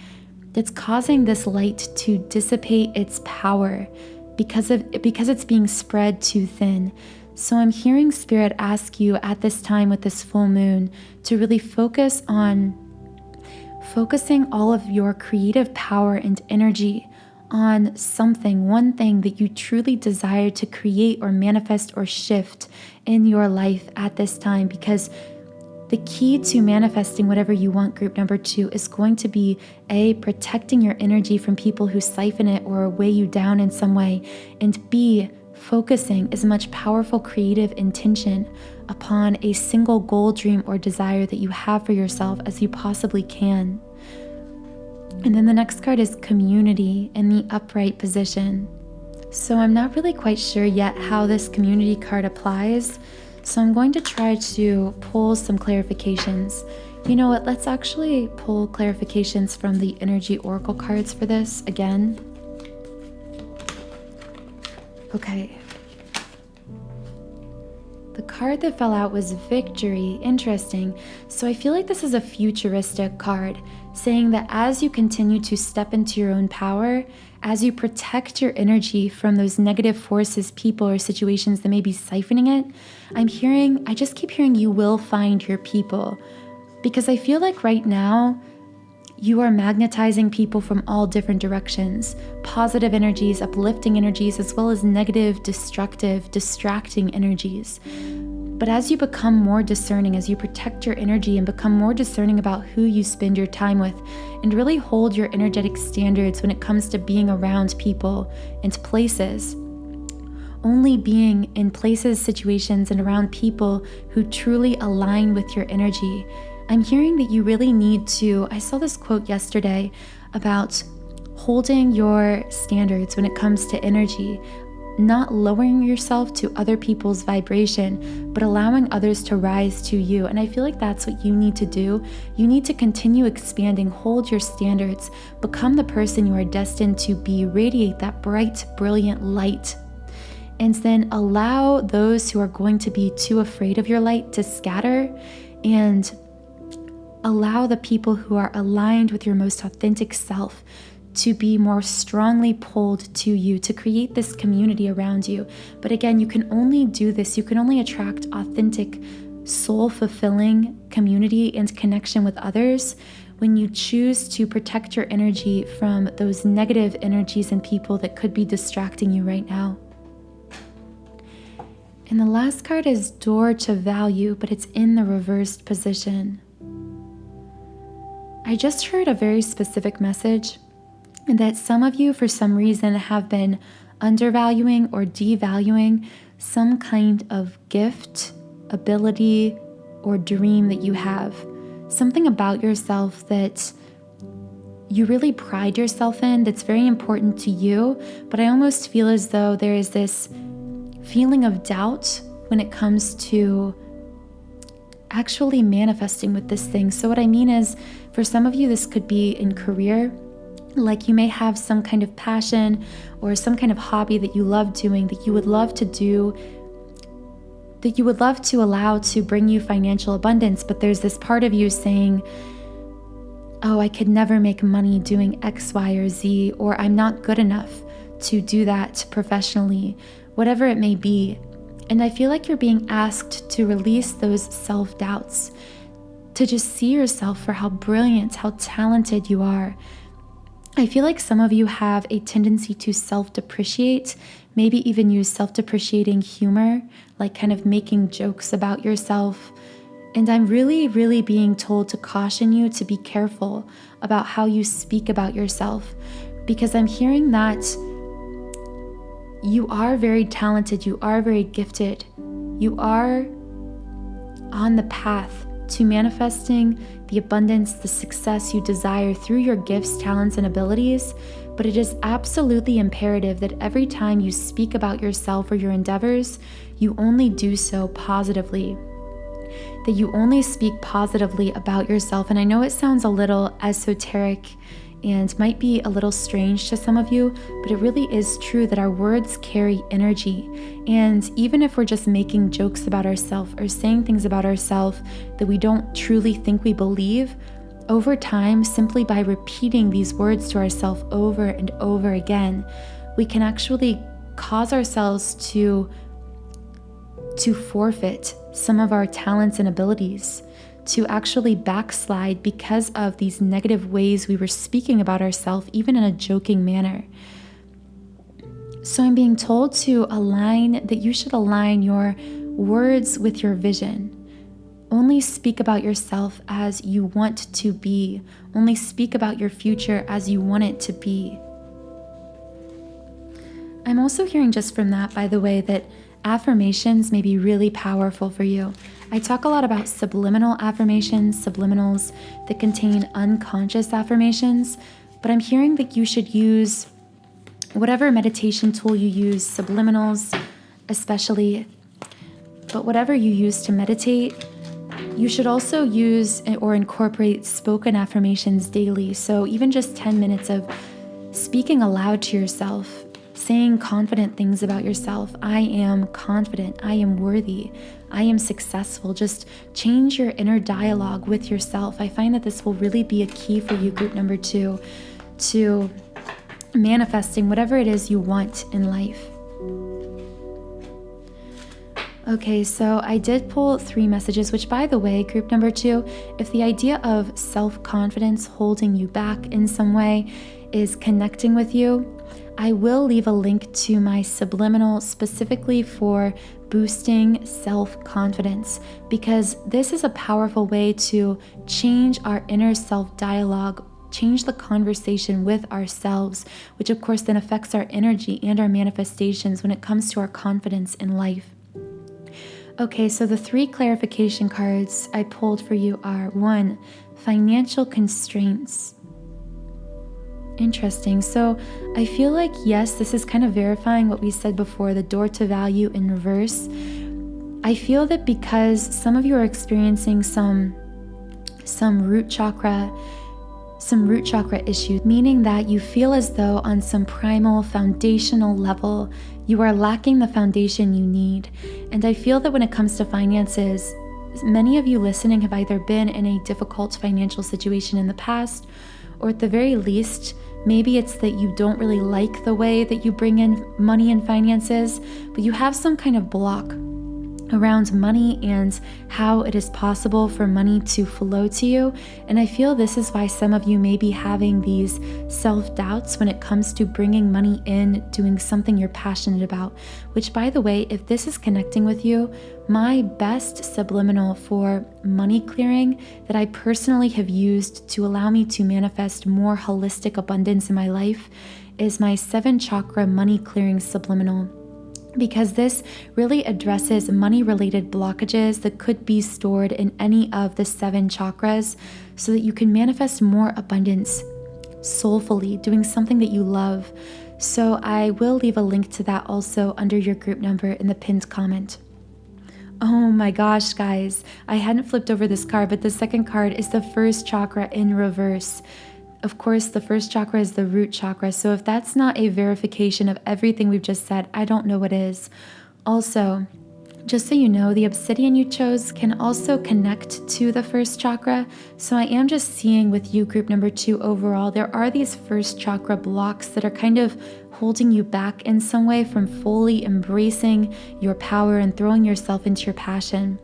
that's causing this light to dissipate its power because it's being spread too thin. So I'm hearing Spirit ask you at this time with this full moon to really focus on focusing all of your creative power and energy on something, one thing that you truly desire to create or manifest or shift in your life at this time, because the key to manifesting whatever you want, group number 2, is going to be A, protecting your energy from people who siphon it or weigh you down in some way, and B, focusing as much powerful creative intention upon a single goal, dream, or desire that you have for yourself as you possibly can. And then the next card is community in the upright position. So I'm not really quite sure yet how this community card applies. So I'm going to try to pull some clarifications. You know what, let's actually pull clarifications from the energy oracle cards for this again. Okay. The card that fell out was victory. Interesting. So I feel like this is a futuristic card, saying that as you continue to step into your own power, as you protect your energy from those negative forces, people, or situations that may be siphoning it, I just keep hearing you will find your people. Because I feel like right now, you are magnetizing people from all different directions, positive energies, uplifting energies, as well as negative, destructive, distracting energies. But as you become more discerning, as you protect your energy and become more discerning about who you spend your time with, and really hold your energetic standards when it comes to being around people and places, only being in places, situations, and around people who truly align with your energy, I'm hearing that you really need to, I saw this quote yesterday about holding your standards when it comes to energy, not lowering yourself to other people's vibration, but allowing others to rise to you. And I feel like that's what you need to do. You need to continue expanding, hold your standards, become the person you are destined to be, radiate that bright, brilliant light. And then allow those who are going to be too afraid of your light to scatter, and allow the people who are aligned with your most authentic self to be more strongly pulled to you, to create this community around you. But again, you can only do this, you can only attract authentic, soul-fulfilling community and connection with others when you choose to protect your energy from those negative energies and people that could be distracting you right now. And the last card is Door to Value, but it's in the reversed position. I just heard a very specific message that some of you, for some reason, have been undervaluing or devaluing some kind of gift, ability, or dream that you have. Something about yourself that you really pride yourself in, that's very important to you, but I almost feel as though there is this feeling of doubt when it comes to actually manifesting with this thing. So what I mean is, for some of you, this could be in career. Like you may have some kind of passion or some kind of hobby that you love doing, that you would love to do, that you would love to allow to bring you financial abundance. But there's this part of you saying, oh, I could never make money doing X, Y, or Z, or I'm not good enough to do that professionally, whatever it may be. And I feel like you're being asked to release those self-doubts, to just see yourself for how brilliant, how talented you are. I feel like some of you have a tendency to self-depreciate, maybe even use self-depreciating humor, like kind of making jokes about yourself. And I'm really, really being told to caution you to be careful about how you speak about yourself, because I'm hearing that you are very talented, you are very gifted, you are on the path to manifesting the abundance, the success you desire through your gifts, talents, and abilities. But it is absolutely imperative that every time you speak about yourself or your endeavors, you only do so positively. That you only speak positively about yourself. And I know it sounds a little esoteric and might be a little strange to some of you, but it really is true that our words carry energy. And even if we're just making jokes about ourselves or saying things about ourselves that we don't truly think we believe, over time, simply by repeating these words to ourselves over and over again, we can actually cause ourselves to forfeit some of our talents and abilities, to actually backslide because of these negative ways we were speaking about ourselves, even in a joking manner. So I'm being told that you should align your words with your vision. Only speak about yourself as you want to be. Only speak about your future as you want it to be. I'm also hearing just from that, by the way, that affirmations may be really powerful for you. I talk a lot about subliminal affirmations, subliminals that contain unconscious affirmations, but I'm hearing that you should use whatever meditation tool you use, subliminals especially, but whatever you use to meditate, you should also use or incorporate spoken affirmations daily. So even just 10 minutes of speaking aloud to yourself, saying confident things about yourself. I am confident. I am worthy. I am successful. Just change your inner dialogue with yourself. I find that this will really be a key for you, group number 2, to manifesting whatever it is you want in life. Okay, so I did pull 3 messages, which, by the way, group number 2, if the idea of self-confidence holding you back in some way is connecting with you, I will leave a link to my subliminal specifically for boosting self-confidence, because this is a powerful way to change our inner self-dialogue, change the conversation with ourselves, which of course then affects our energy and our manifestations when it comes to our confidence in life. Okay, so the 3 clarification cards I pulled for you are 1, financial constraints. Interesting. So I feel like, yes, this is kind of verifying what we said before, the door to value in reverse. I feel that because some of you are experiencing some root chakra issues, meaning that you feel as though on some primal foundational level, you are lacking the foundation you need. And I feel that when it comes to finances, many of you listening have either been in a difficult financial situation in the past, or at the very least, maybe it's that you don't really like the way that you bring in money and finances, but you have some kind of block around money and how it is possible for money to flow to you. And I feel this is why some of you may be having these self-doubts when it comes to bringing money in, doing something you're passionate about, which, by the way, if this is connecting with you, my best subliminal for money clearing that I personally have used to allow me to manifest more holistic abundance in my life is my 7 chakra money clearing subliminal, because this really addresses money-related blockages that could be stored in any of the 7 chakras so that you can manifest more abundance soulfully, doing something that you love. So I will leave a link to that also under your group number in the pinned comment. Oh my gosh, guys, I hadn't flipped over this card, but the second card is the first chakra in reverse. Of course, the first chakra is the root chakra, so if that's not a verification of everything we've just said, I don't know what is. Also, just so you know, the obsidian you chose can also connect to the first chakra, so I am just seeing with you, group number 2 overall, there are these first chakra blocks that are kind of holding you back in some way from fully embracing your power and throwing yourself into your passion.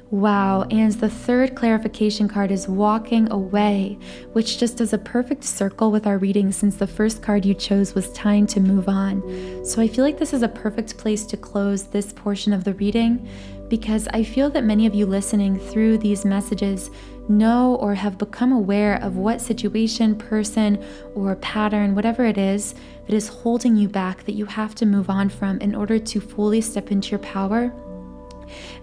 Wow, and the third clarification card is walking away, which just does a perfect circle with our reading since the first card you chose was time to move on. So I feel like this is a perfect place to close this portion of the reading, because I feel that many of you listening through these messages know or have become aware of what situation, person, or pattern, whatever it is, that is holding you back, that you have to move on from in order to fully step into your power.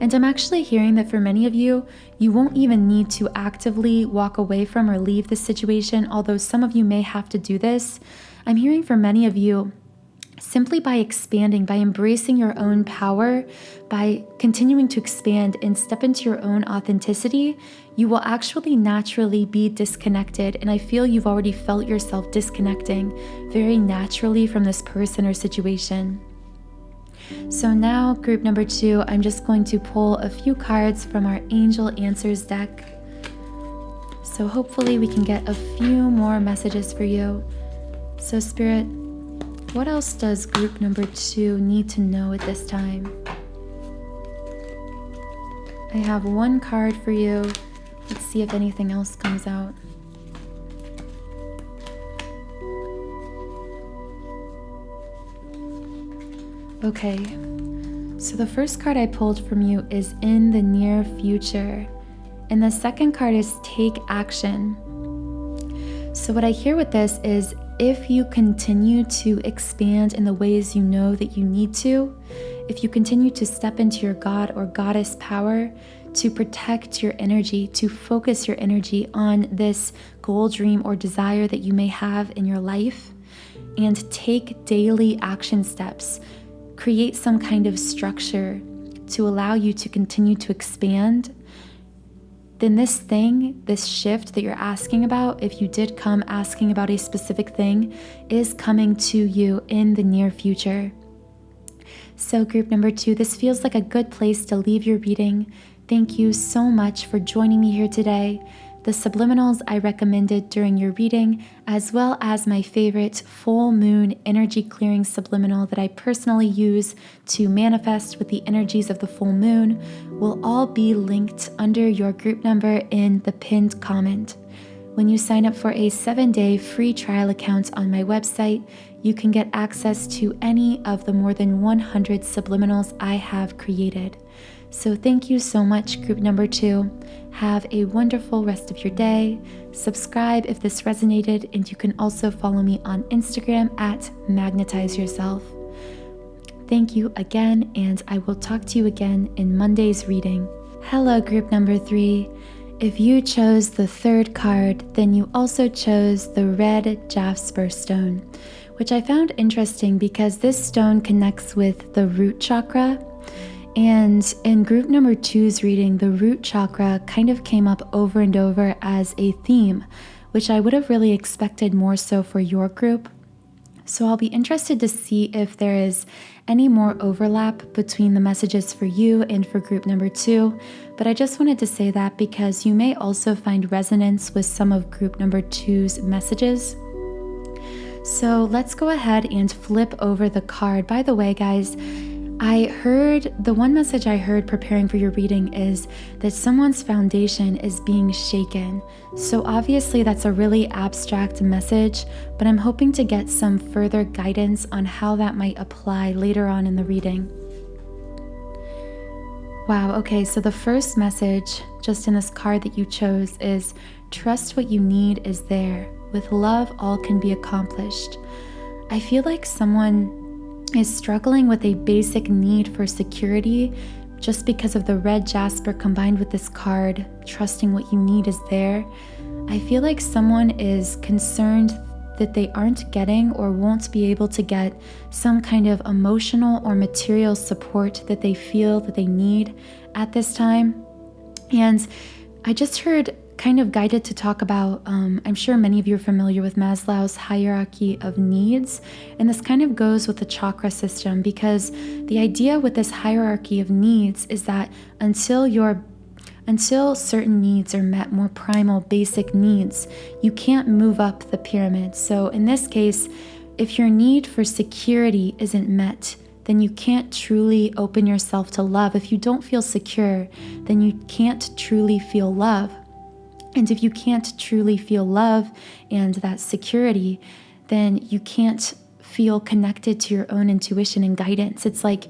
And I'm actually hearing that for many of you, you won't even need to actively walk away from or leave this situation, although some of you may have to do this. I'm hearing for many of you, simply by expanding, by embracing your own power, by continuing to expand and step into your own authenticity, you will actually naturally be disconnected. And I feel you've already felt yourself disconnecting very naturally from this person or situation. So now, group number 2, I'm just going to pull a few cards from our Angel Answers deck. So hopefully we can get a few more messages for you. So Spirit, what else does group number 2 need to know at this time? I have one card for you. Let's see if anything else comes out. Okay, so the first card I pulled from you is in the near future, and the second card is take action. So what I hear with this is, if you continue to expand in the ways you know that you need to, if you continue to step into your God or Goddess power, to protect your energy, to focus your energy on this goal, dream, or desire that you may have in your life, and take daily action steps, create some kind of structure to allow you to continue to expand, then this shift that you're asking about, if you did come asking about a specific thing, is coming to you in the near future. So group number 2, this feels like a good place to leave your reading. Thank you so much for joining me here today. The subliminals I recommended during your reading, as well as my favorite full moon energy clearing subliminal that I personally use to manifest with the energies of the full moon, will all be linked under your group number in the pinned comment. When you sign up for a 7-day free trial account on my website, you can get access to any of the more than 100 subliminals I have created. So thank you so much, group number 2. Have a wonderful rest of your day. Subscribe if this resonated, and you can also follow me on Instagram at Magnetize Yourself. Thank you again, and I will talk to you again in Monday's reading. Hello, group number 3. If you chose the third card, then you also chose the red jasper stone, which I found interesting because this stone connects with the root chakra. And in group number 2's reading, the root chakra kind of came up over and over as a theme, which I would have really expected more so for your group. So I'll be interested to see if there is any more overlap between the messages for you and for group number 2. But I just wanted to say that because you may also find resonance with some of group number 2's messages. So let's go ahead and flip over the card. By the way, guys, the one message I heard preparing for your reading is that someone's foundation is being shaken. So obviously that's a really abstract message, but I'm hoping to get some further guidance on how that might apply later on in the reading. Wow, okay, so the first message just in this card that you chose is, trust what you need is there. With love, all can be accomplished. I feel like someone is struggling with a basic need for security just because of the red jasper combined with this card, trusting what you need is there. I feel like someone is concerned that they aren't getting or won't be able to get some kind of emotional or material support that they feel that they need at this time. And I just heard kind of guided to talk about, I'm sure many of you are familiar with Maslow's hierarchy of needs, and this kind of goes with the chakra system, because the idea with this hierarchy of needs is that until certain needs are met, more primal basic needs, you can't move up the pyramid. So in this case, if your need for security isn't met, then you can't truly open yourself to love. If you don't feel secure, then you can't truly feel love. And if you can't truly feel love and that security, then you can't feel connected to your own intuition and guidance. It's like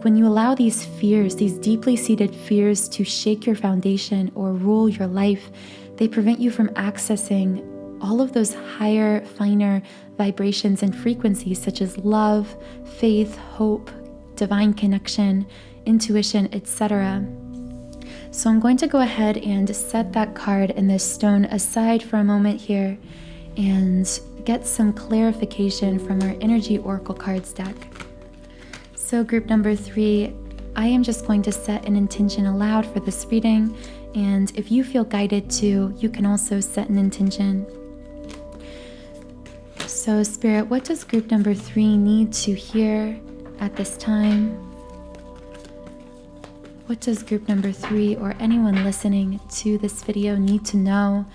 when you allow these fears, these deeply seated fears, to shake your foundation or rule your life, they prevent you from accessing all of those higher, finer vibrations and frequencies such as love, faith, hope, divine connection, intuition, etc. So I'm going to go ahead and set that card and this stone aside for a moment here and get some clarification from our energy oracle cards deck. So group number 3, I am just going to set an intention aloud for this reading, and if you feel guided to, you can also set an intention. So Spirit, what does group number 3 need to hear at this time? What does group number 3 or anyone listening to this video need to know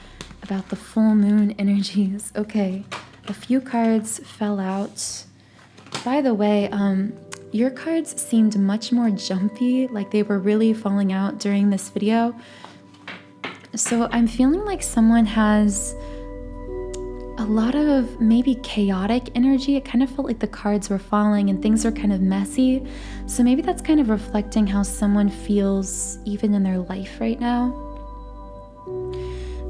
about the full moon energies? Okay, a few cards fell out. By the way, your cards seemed much more jumpy, like they were really falling out during this video. So I'm feeling like someone has a lot of maybe chaotic energy. It kind of felt like the cards were falling and things were kind of messy. So maybe that's kind of reflecting how someone feels even in their life right now.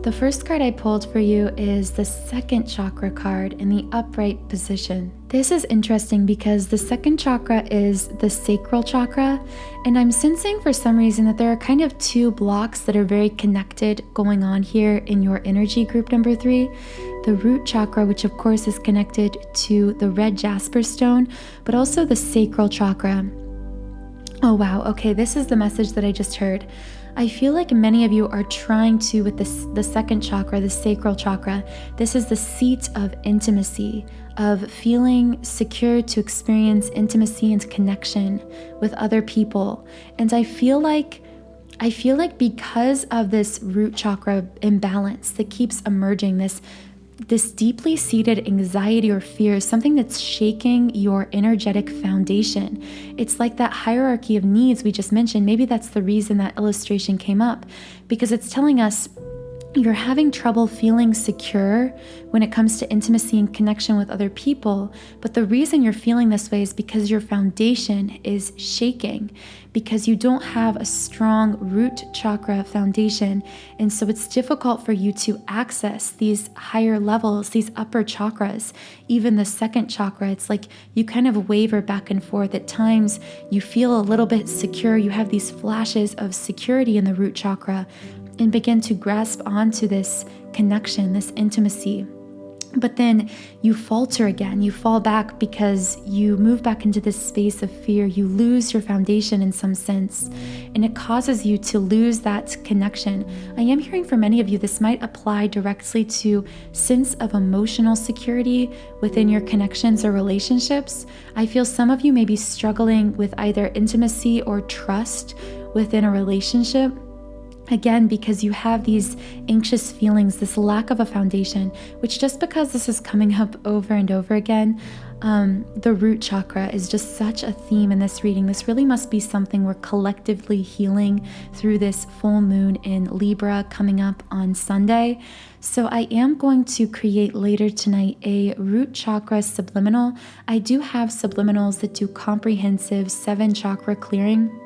The first card I pulled for you is the second chakra card in the upright position. This is interesting because the second chakra is the sacral chakra, and I'm sensing for some reason that there are kind of two blocks that are very connected going on here in your energy group number 3. The root chakra, which of course is connected to the red jasper stone, but also the sacral chakra. Oh wow, okay, this is the message that I just heard. I feel like many of you are trying to, with the second chakra, the sacral chakra, this is the seat of intimacy, of feeling secure to experience intimacy and connection with other people. And I feel like because of this root chakra imbalance that keeps emerging, this deeply seated anxiety or fear, something that's shaking your energetic foundation. It's like that hierarchy of needs we just mentioned. Maybe that's the reason that illustration came up, because it's telling us you're having trouble feeling secure when it comes to intimacy and connection with other people. But the reason you're feeling this way is because your foundation is shaking, because you don't have a strong root chakra foundation. And so it's difficult for you to access these higher levels, these upper chakras, even the second chakra. It's like you kind of waver back and forth. At times you feel a little bit secure. You have these flashes of security in the root chakra and begin to grasp onto this connection, this intimacy. But then you falter again, you fall back because you move back into this space of fear. You lose your foundation in some sense, and it causes you to lose that connection. I am hearing for many of you, this might apply directly to sense of emotional security within your connections or relationships. I feel some of you may be struggling with either intimacy or trust within a relationship. Again, because you have these anxious feelings, this lack of a foundation, which just because this is coming up over and over again, the root chakra is just such a theme in this reading. This really must be something we're collectively healing through this full moon in Libra coming up on Sunday. So I am going to create later tonight a root chakra subliminal. I do have subliminals that do comprehensive 7 chakra clearing,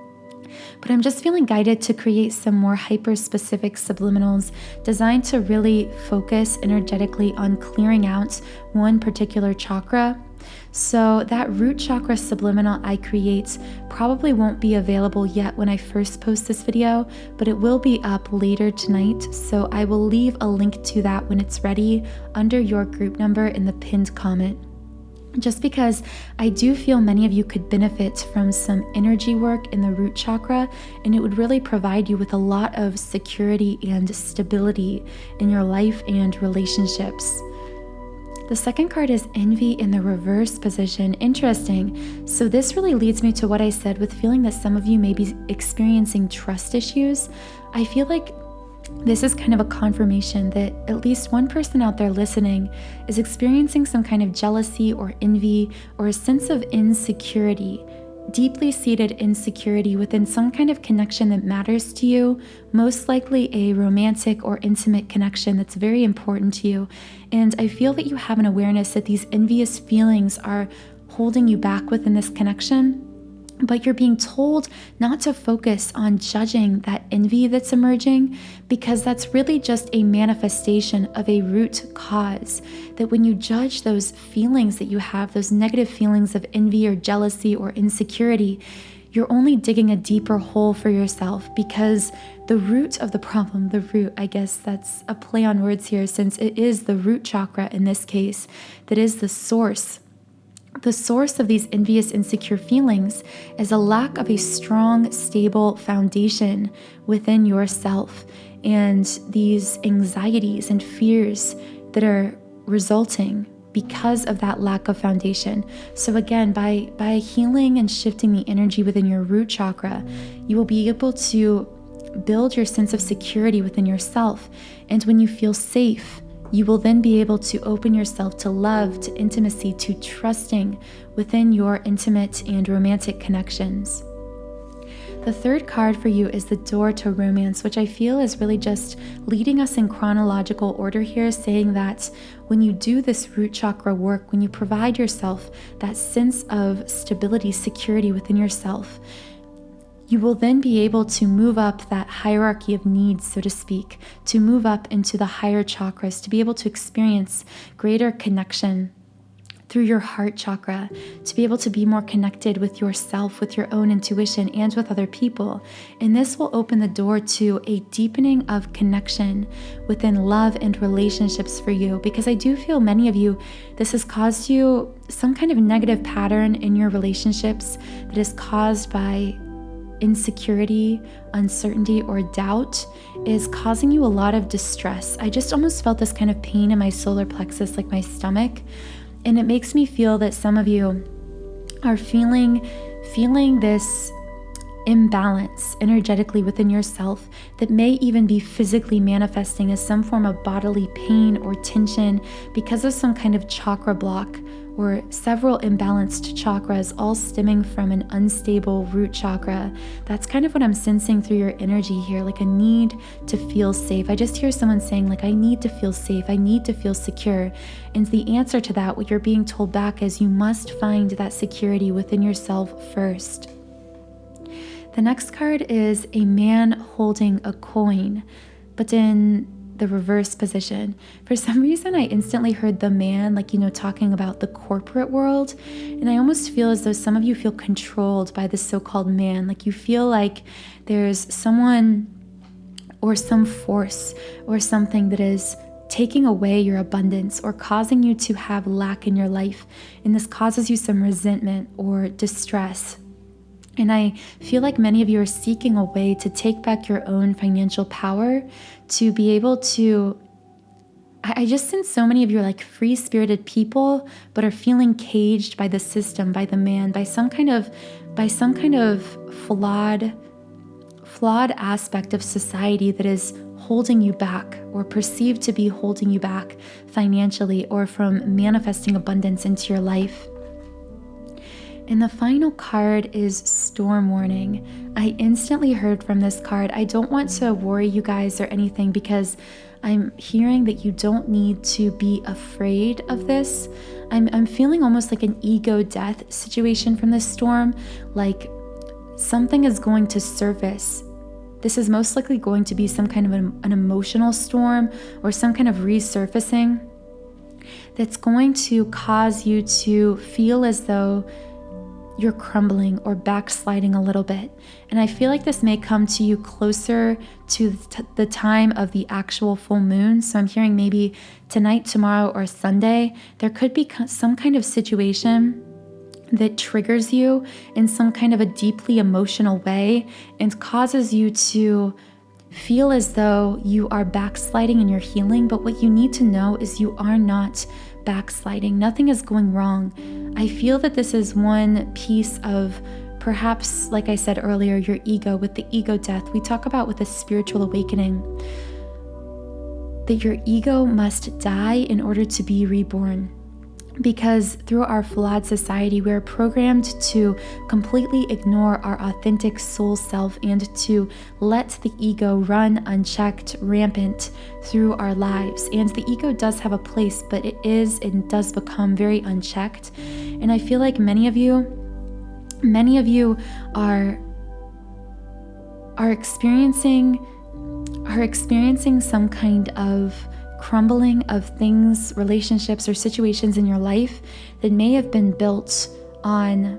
but I'm just feeling guided to create some more hyper-specific subliminals designed to really focus energetically on clearing out one particular chakra. So that root chakra subliminal I create probably won't be available yet when I first post this video, but it will be up later tonight. So I will leave a link to that when it's ready under your group number in the pinned comment. Just because I do feel many of you could benefit from some energy work in the root chakra, and it would really provide you with a lot of security and stability in your life and relationships. The second card is envy in the reverse position. Interesting. So this really leads me to what I said with feeling that some of you may be experiencing trust issues. I feel like this is kind of a confirmation that at least one person out there listening is experiencing some kind of jealousy or envy or a sense of insecurity, deeply seated insecurity within some kind of connection that matters to you, most likely a romantic or intimate connection that's very important to you. And I feel that you have an awareness that these envious feelings are holding you back within this connection. But you're being told not to focus on judging that envy that's emerging, because that's really just a manifestation of a root cause. That when you judge those feelings that you have, those negative feelings of envy or jealousy or insecurity, you're only digging a deeper hole for yourself, because the root of the problem, the root, I guess that's a play on words here, since it is the root chakra in this case, that is the source. The source of these envious, insecure feelings is a lack of a strong, stable foundation within yourself, and these anxieties and fears that are resulting because of that lack of foundation. So again, by healing and shifting the energy within your root chakra, you will be able to build your sense of security within yourself. And when you feel safe, you will then be able to open yourself to love, to intimacy, to trusting within your intimate and romantic connections. The third card for you is the door to romance, which I feel is really just leading us in chronological order here, saying that when you do this root chakra work, when you provide yourself that sense of stability, security within yourself, you will then be able to move up that hierarchy of needs, so to speak, to move up into the higher chakras, to be able to experience greater connection through your heart chakra, to be able to be more connected with yourself, with your own intuition, and with other people. And this will open the door to a deepening of connection within love and relationships for you, because I do feel many of you, this has caused you some kind of negative pattern in your relationships that is caused by insecurity, uncertainty, or doubt, is causing you a lot of distress. I just almost felt this kind of pain in my solar plexus, like my stomach. And it makes me feel that some of you are feeling this imbalance energetically within yourself that may even be physically manifesting as some form of bodily pain or tension because of some kind of chakra block or several imbalanced chakras, all stemming from an unstable root chakra. That's kind of what I'm sensing through your energy here, like a need to feel safe. I just hear someone saying, like, I need to feel safe, I need to feel secure. And the answer to that, what you're being told back, is you must find that security within yourself first. The next card is a man holding a coin, but in the reverse position. For some reason, I instantly heard the man, like, talking about the corporate world. And I almost feel as though some of you feel controlled by this so-called man. Like you feel like there's someone or some force or something that is taking away your abundance or causing you to have lack in your life. And this causes you some resentment or distress. And I feel like many of you are seeking a way to take back your own financial power, to be able to, I just sense so many of you are like free-spirited people, but are feeling caged by the system, by the man, by some kind of flawed aspect of society that is holding you back or perceived to be holding you back financially or from manifesting abundance into your life. And the final card is storm warning. I instantly heard from this card. I don't want to worry you guys or anything, because I'm hearing that you don't need to be afraid of this. I'm feeling almost like an ego death situation from this storm, like something is going to surface. This is most likely going to be some kind of an emotional storm or some kind of resurfacing that's going to cause you to feel as though you're crumbling or backsliding a little bit. And I feel like this may come to you closer to the time of the actual full moon. So I'm hearing maybe tonight, tomorrow, or Sunday, there could be some kind of situation that triggers you in some kind of a deeply emotional way and causes you to feel as though you are backsliding in your healing. But what you need to know is you are not backsliding. Nothing is going wrong. I feel that this is one piece of perhaps, like I said earlier, your ego, with the ego death. We talk about with a spiritual awakening that your ego must die in order to be reborn. Because through our flawed society, we are programmed to completely ignore our authentic soul self and to let the ego run unchecked, rampant through our lives. And the ego does have a place, but it does become very unchecked. And I feel like many of you Many of you are experiencing some kind of crumbling of things, relationships, or situations in your life that may have been built on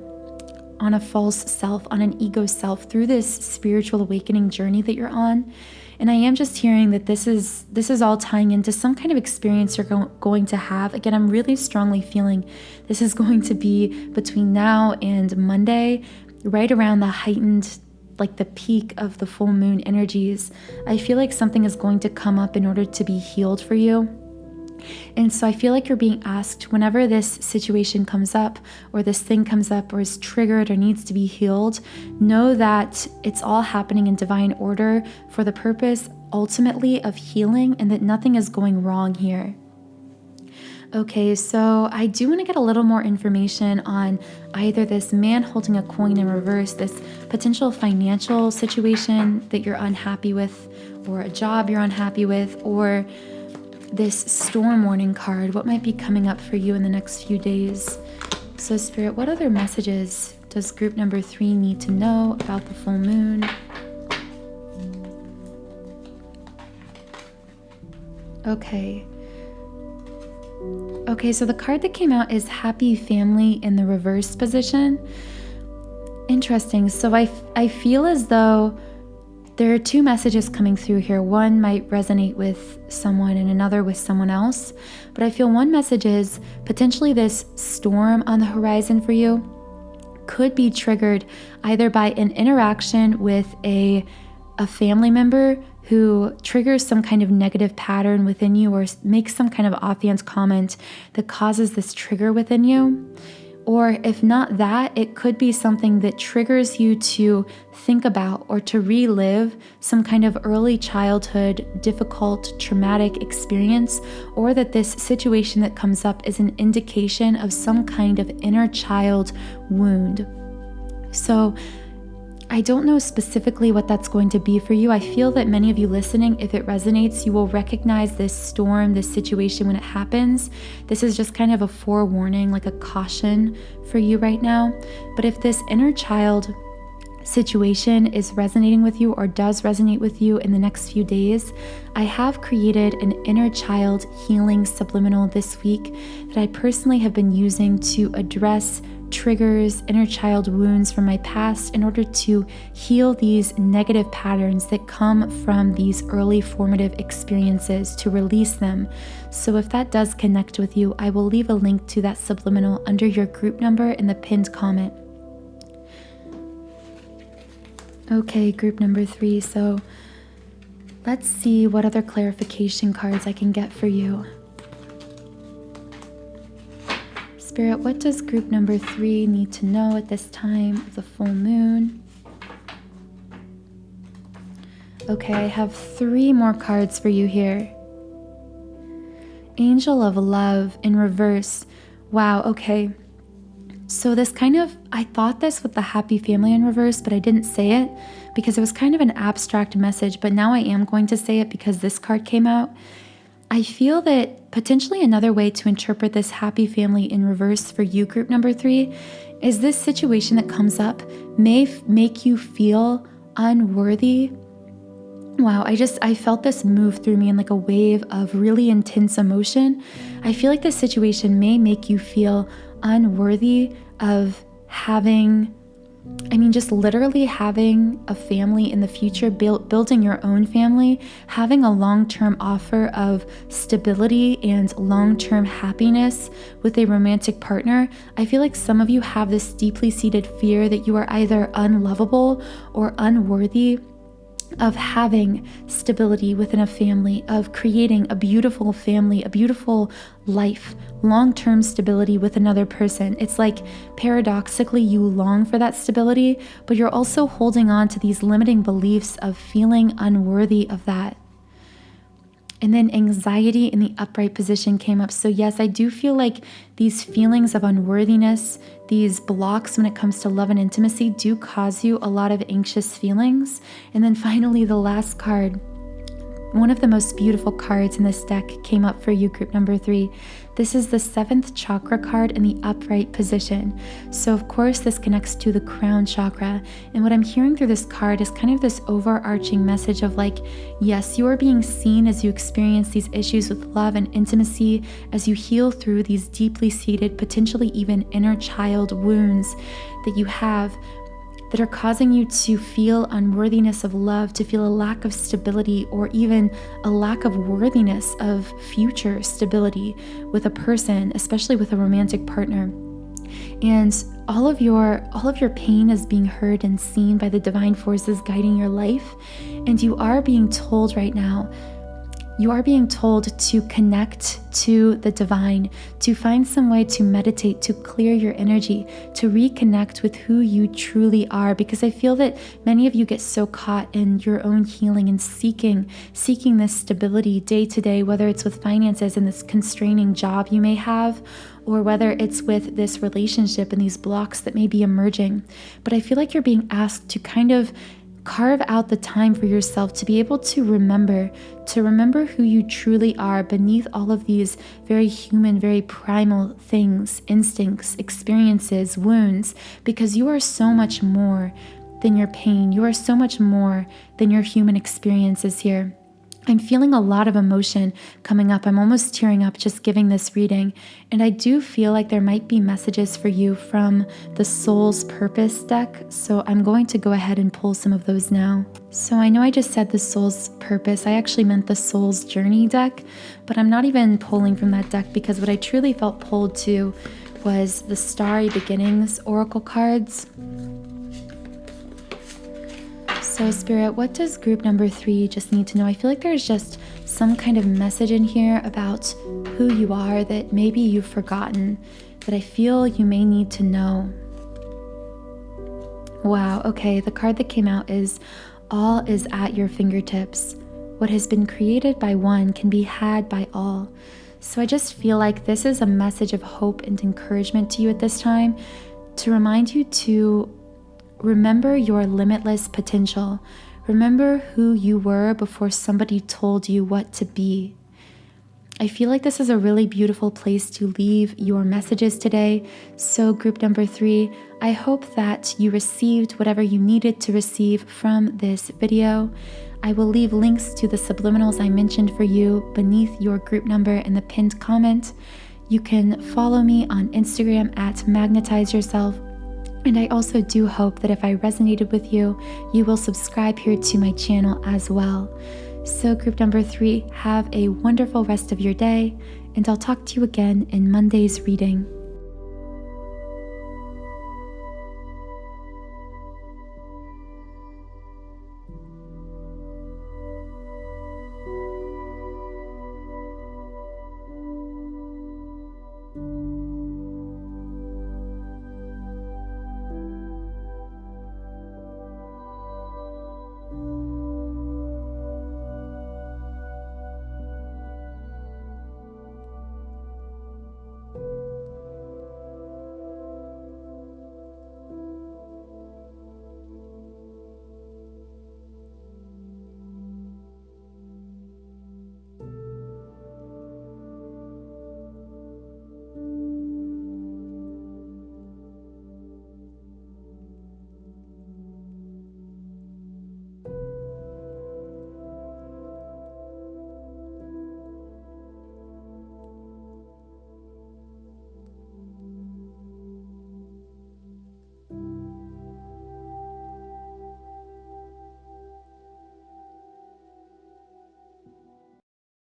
a false self, on an ego self, through this spiritual awakening journey that you're on. And I am just hearing that this is all tying into some kind of experience you're going to have. Again, I'm really strongly feeling this is going to be between now and Monday, right around the heightened, like the peak of the full moon energies. I feel like something is going to come up in order to be healed for you. And so I feel like you're being asked, whenever this situation comes up, or this thing comes up, or is triggered, or needs to be healed, know that it's all happening in divine order for the purpose, ultimately, of healing, and that nothing is going wrong here. Okay, so I do want to get a little more information on either this man holding a coin in reverse, this potential financial situation that you're unhappy with, or a job you're unhappy with, or this storm warning card. What might be coming up for you in the next few days? So Spirit, what other messages does group number 3 need to know about the full moon? Okay, so the card that came out is Happy Family in the reverse position. Interesting. So I feel as though there are 2 messages coming through here. One might resonate with someone and another with someone else. But I feel one message is potentially this storm on the horizon for you could be triggered either by an interaction with a family member who triggers some kind of negative pattern within you, or makes some kind of offhand comment that causes this trigger within you. Or if not that, it could be something that triggers you to think about or to relive some kind of early childhood, difficult, traumatic experience, or that this situation that comes up is an indication of some kind of inner child wound. So I don't know specifically what that's going to be for you. I feel that many of you listening, if it resonates, you will recognize this storm, this situation when it happens. This is just kind of a forewarning, like a caution for you right now. But if this inner child situation is resonating with you, or does resonate with you in the next few days, I have created an inner child healing subliminal this week that I personally have been using to address triggers, inner child wounds from my past, in order to heal these negative patterns that come from these early formative experiences, to release them. So if that does connect with you, I will leave a link to that subliminal under your group number in the pinned comment. Okay, group number 3. So let's see what other clarification cards I can get for you. Spirit, what does group number 3 need to know at this time of the full moon? Okay, I have 3 more cards for you here. Angel of Love in reverse. Wow, okay. So this kind of, I thought this with the Happy Family in reverse, but I didn't say it because it was kind of an abstract message, but now I am going to say it because this card came out. I feel that potentially another way to interpret this Happy Family in reverse for you, group number 3, is this situation that comes up may make you feel unworthy. Wow, I felt this move through me in like a wave of really intense emotion. I feel like this situation may make you feel unworthy of having, just literally having a family in the future, building your own family, having a long-term offer of stability and long-term happiness with a romantic partner. I feel like some of you have this deeply seated fear that you are either unlovable or unworthy of having stability within a family, of creating a beautiful family, a beautiful life, long-term stability with another person. It's like paradoxically you long for that stability, but you're also holding on to these limiting beliefs of feeling unworthy of that. And then anxiety in the upright position came up. So yes, I do feel like these feelings of unworthiness, these blocks when it comes to love and intimacy, do cause you a lot of anxious feelings. And then finally, the last card, one of the most beautiful cards in this deck came up for you, group number 3. This is the 7th chakra card in the upright position. So of course this connects to the crown chakra. And what I'm hearing through this card is kind of this overarching message of like, yes, you are being seen as you experience these issues with love and intimacy, as you heal through these deeply seated, potentially even inner child wounds that you have, that are causing you to feel unworthiness of love, to feel a lack of stability, or even a lack of worthiness of future stability with a person, especially with a romantic partner. And all of your pain is being heard and seen by the divine forces guiding your life. And you are being told right now, you are being told to connect to the divine, to find some way to meditate, to clear your energy, to reconnect with who you truly are. Because I feel that many of you get so caught in your own healing and seeking this stability day to day, whether it's with finances and this constraining job you may have, or whether it's with this relationship and these blocks that may be emerging. But I feel like you're being asked to kind of carve out the time for yourself to be able to remember who you truly are beneath all of these very human, very primal things, instincts, experiences, wounds, because you are so much more than your pain. You are so much more than your human experiences here. I'm feeling a lot of emotion coming up. I'm almost tearing up just giving this reading. And I do feel like there might be messages for you from the Soul's Purpose deck. So I'm going to go ahead and pull some of those now. So I know I just said the Soul's Purpose. I actually meant the Soul's Journey deck, but I'm not even pulling from that deck because what I truly felt pulled to was the Starry Beginnings Oracle cards. So Spirit, what does group number 3 just need to know? I feel like there's just some kind of message in here about who you are that maybe you've forgotten, that I feel you may need to know. Wow, okay, the card that came out is all is at your fingertips. What has been created by one can be had by all. So I just feel like this is a message of hope and encouragement to you at this time, to remind you to remember your limitless potential. Remember who you were before somebody told you what to be. I feel like this is a really beautiful place to leave your messages today. So group number 3, I hope that you received whatever you needed to receive from this video. I will leave links to the subliminals I mentioned for you beneath your group number in the pinned comment. You can follow me on Instagram at @magnetizeyourself. And I also do hope that if I resonated with you, you will subscribe here to my channel as well. So group number 3, have a wonderful rest of your day, and I'll talk to you again in Monday's reading.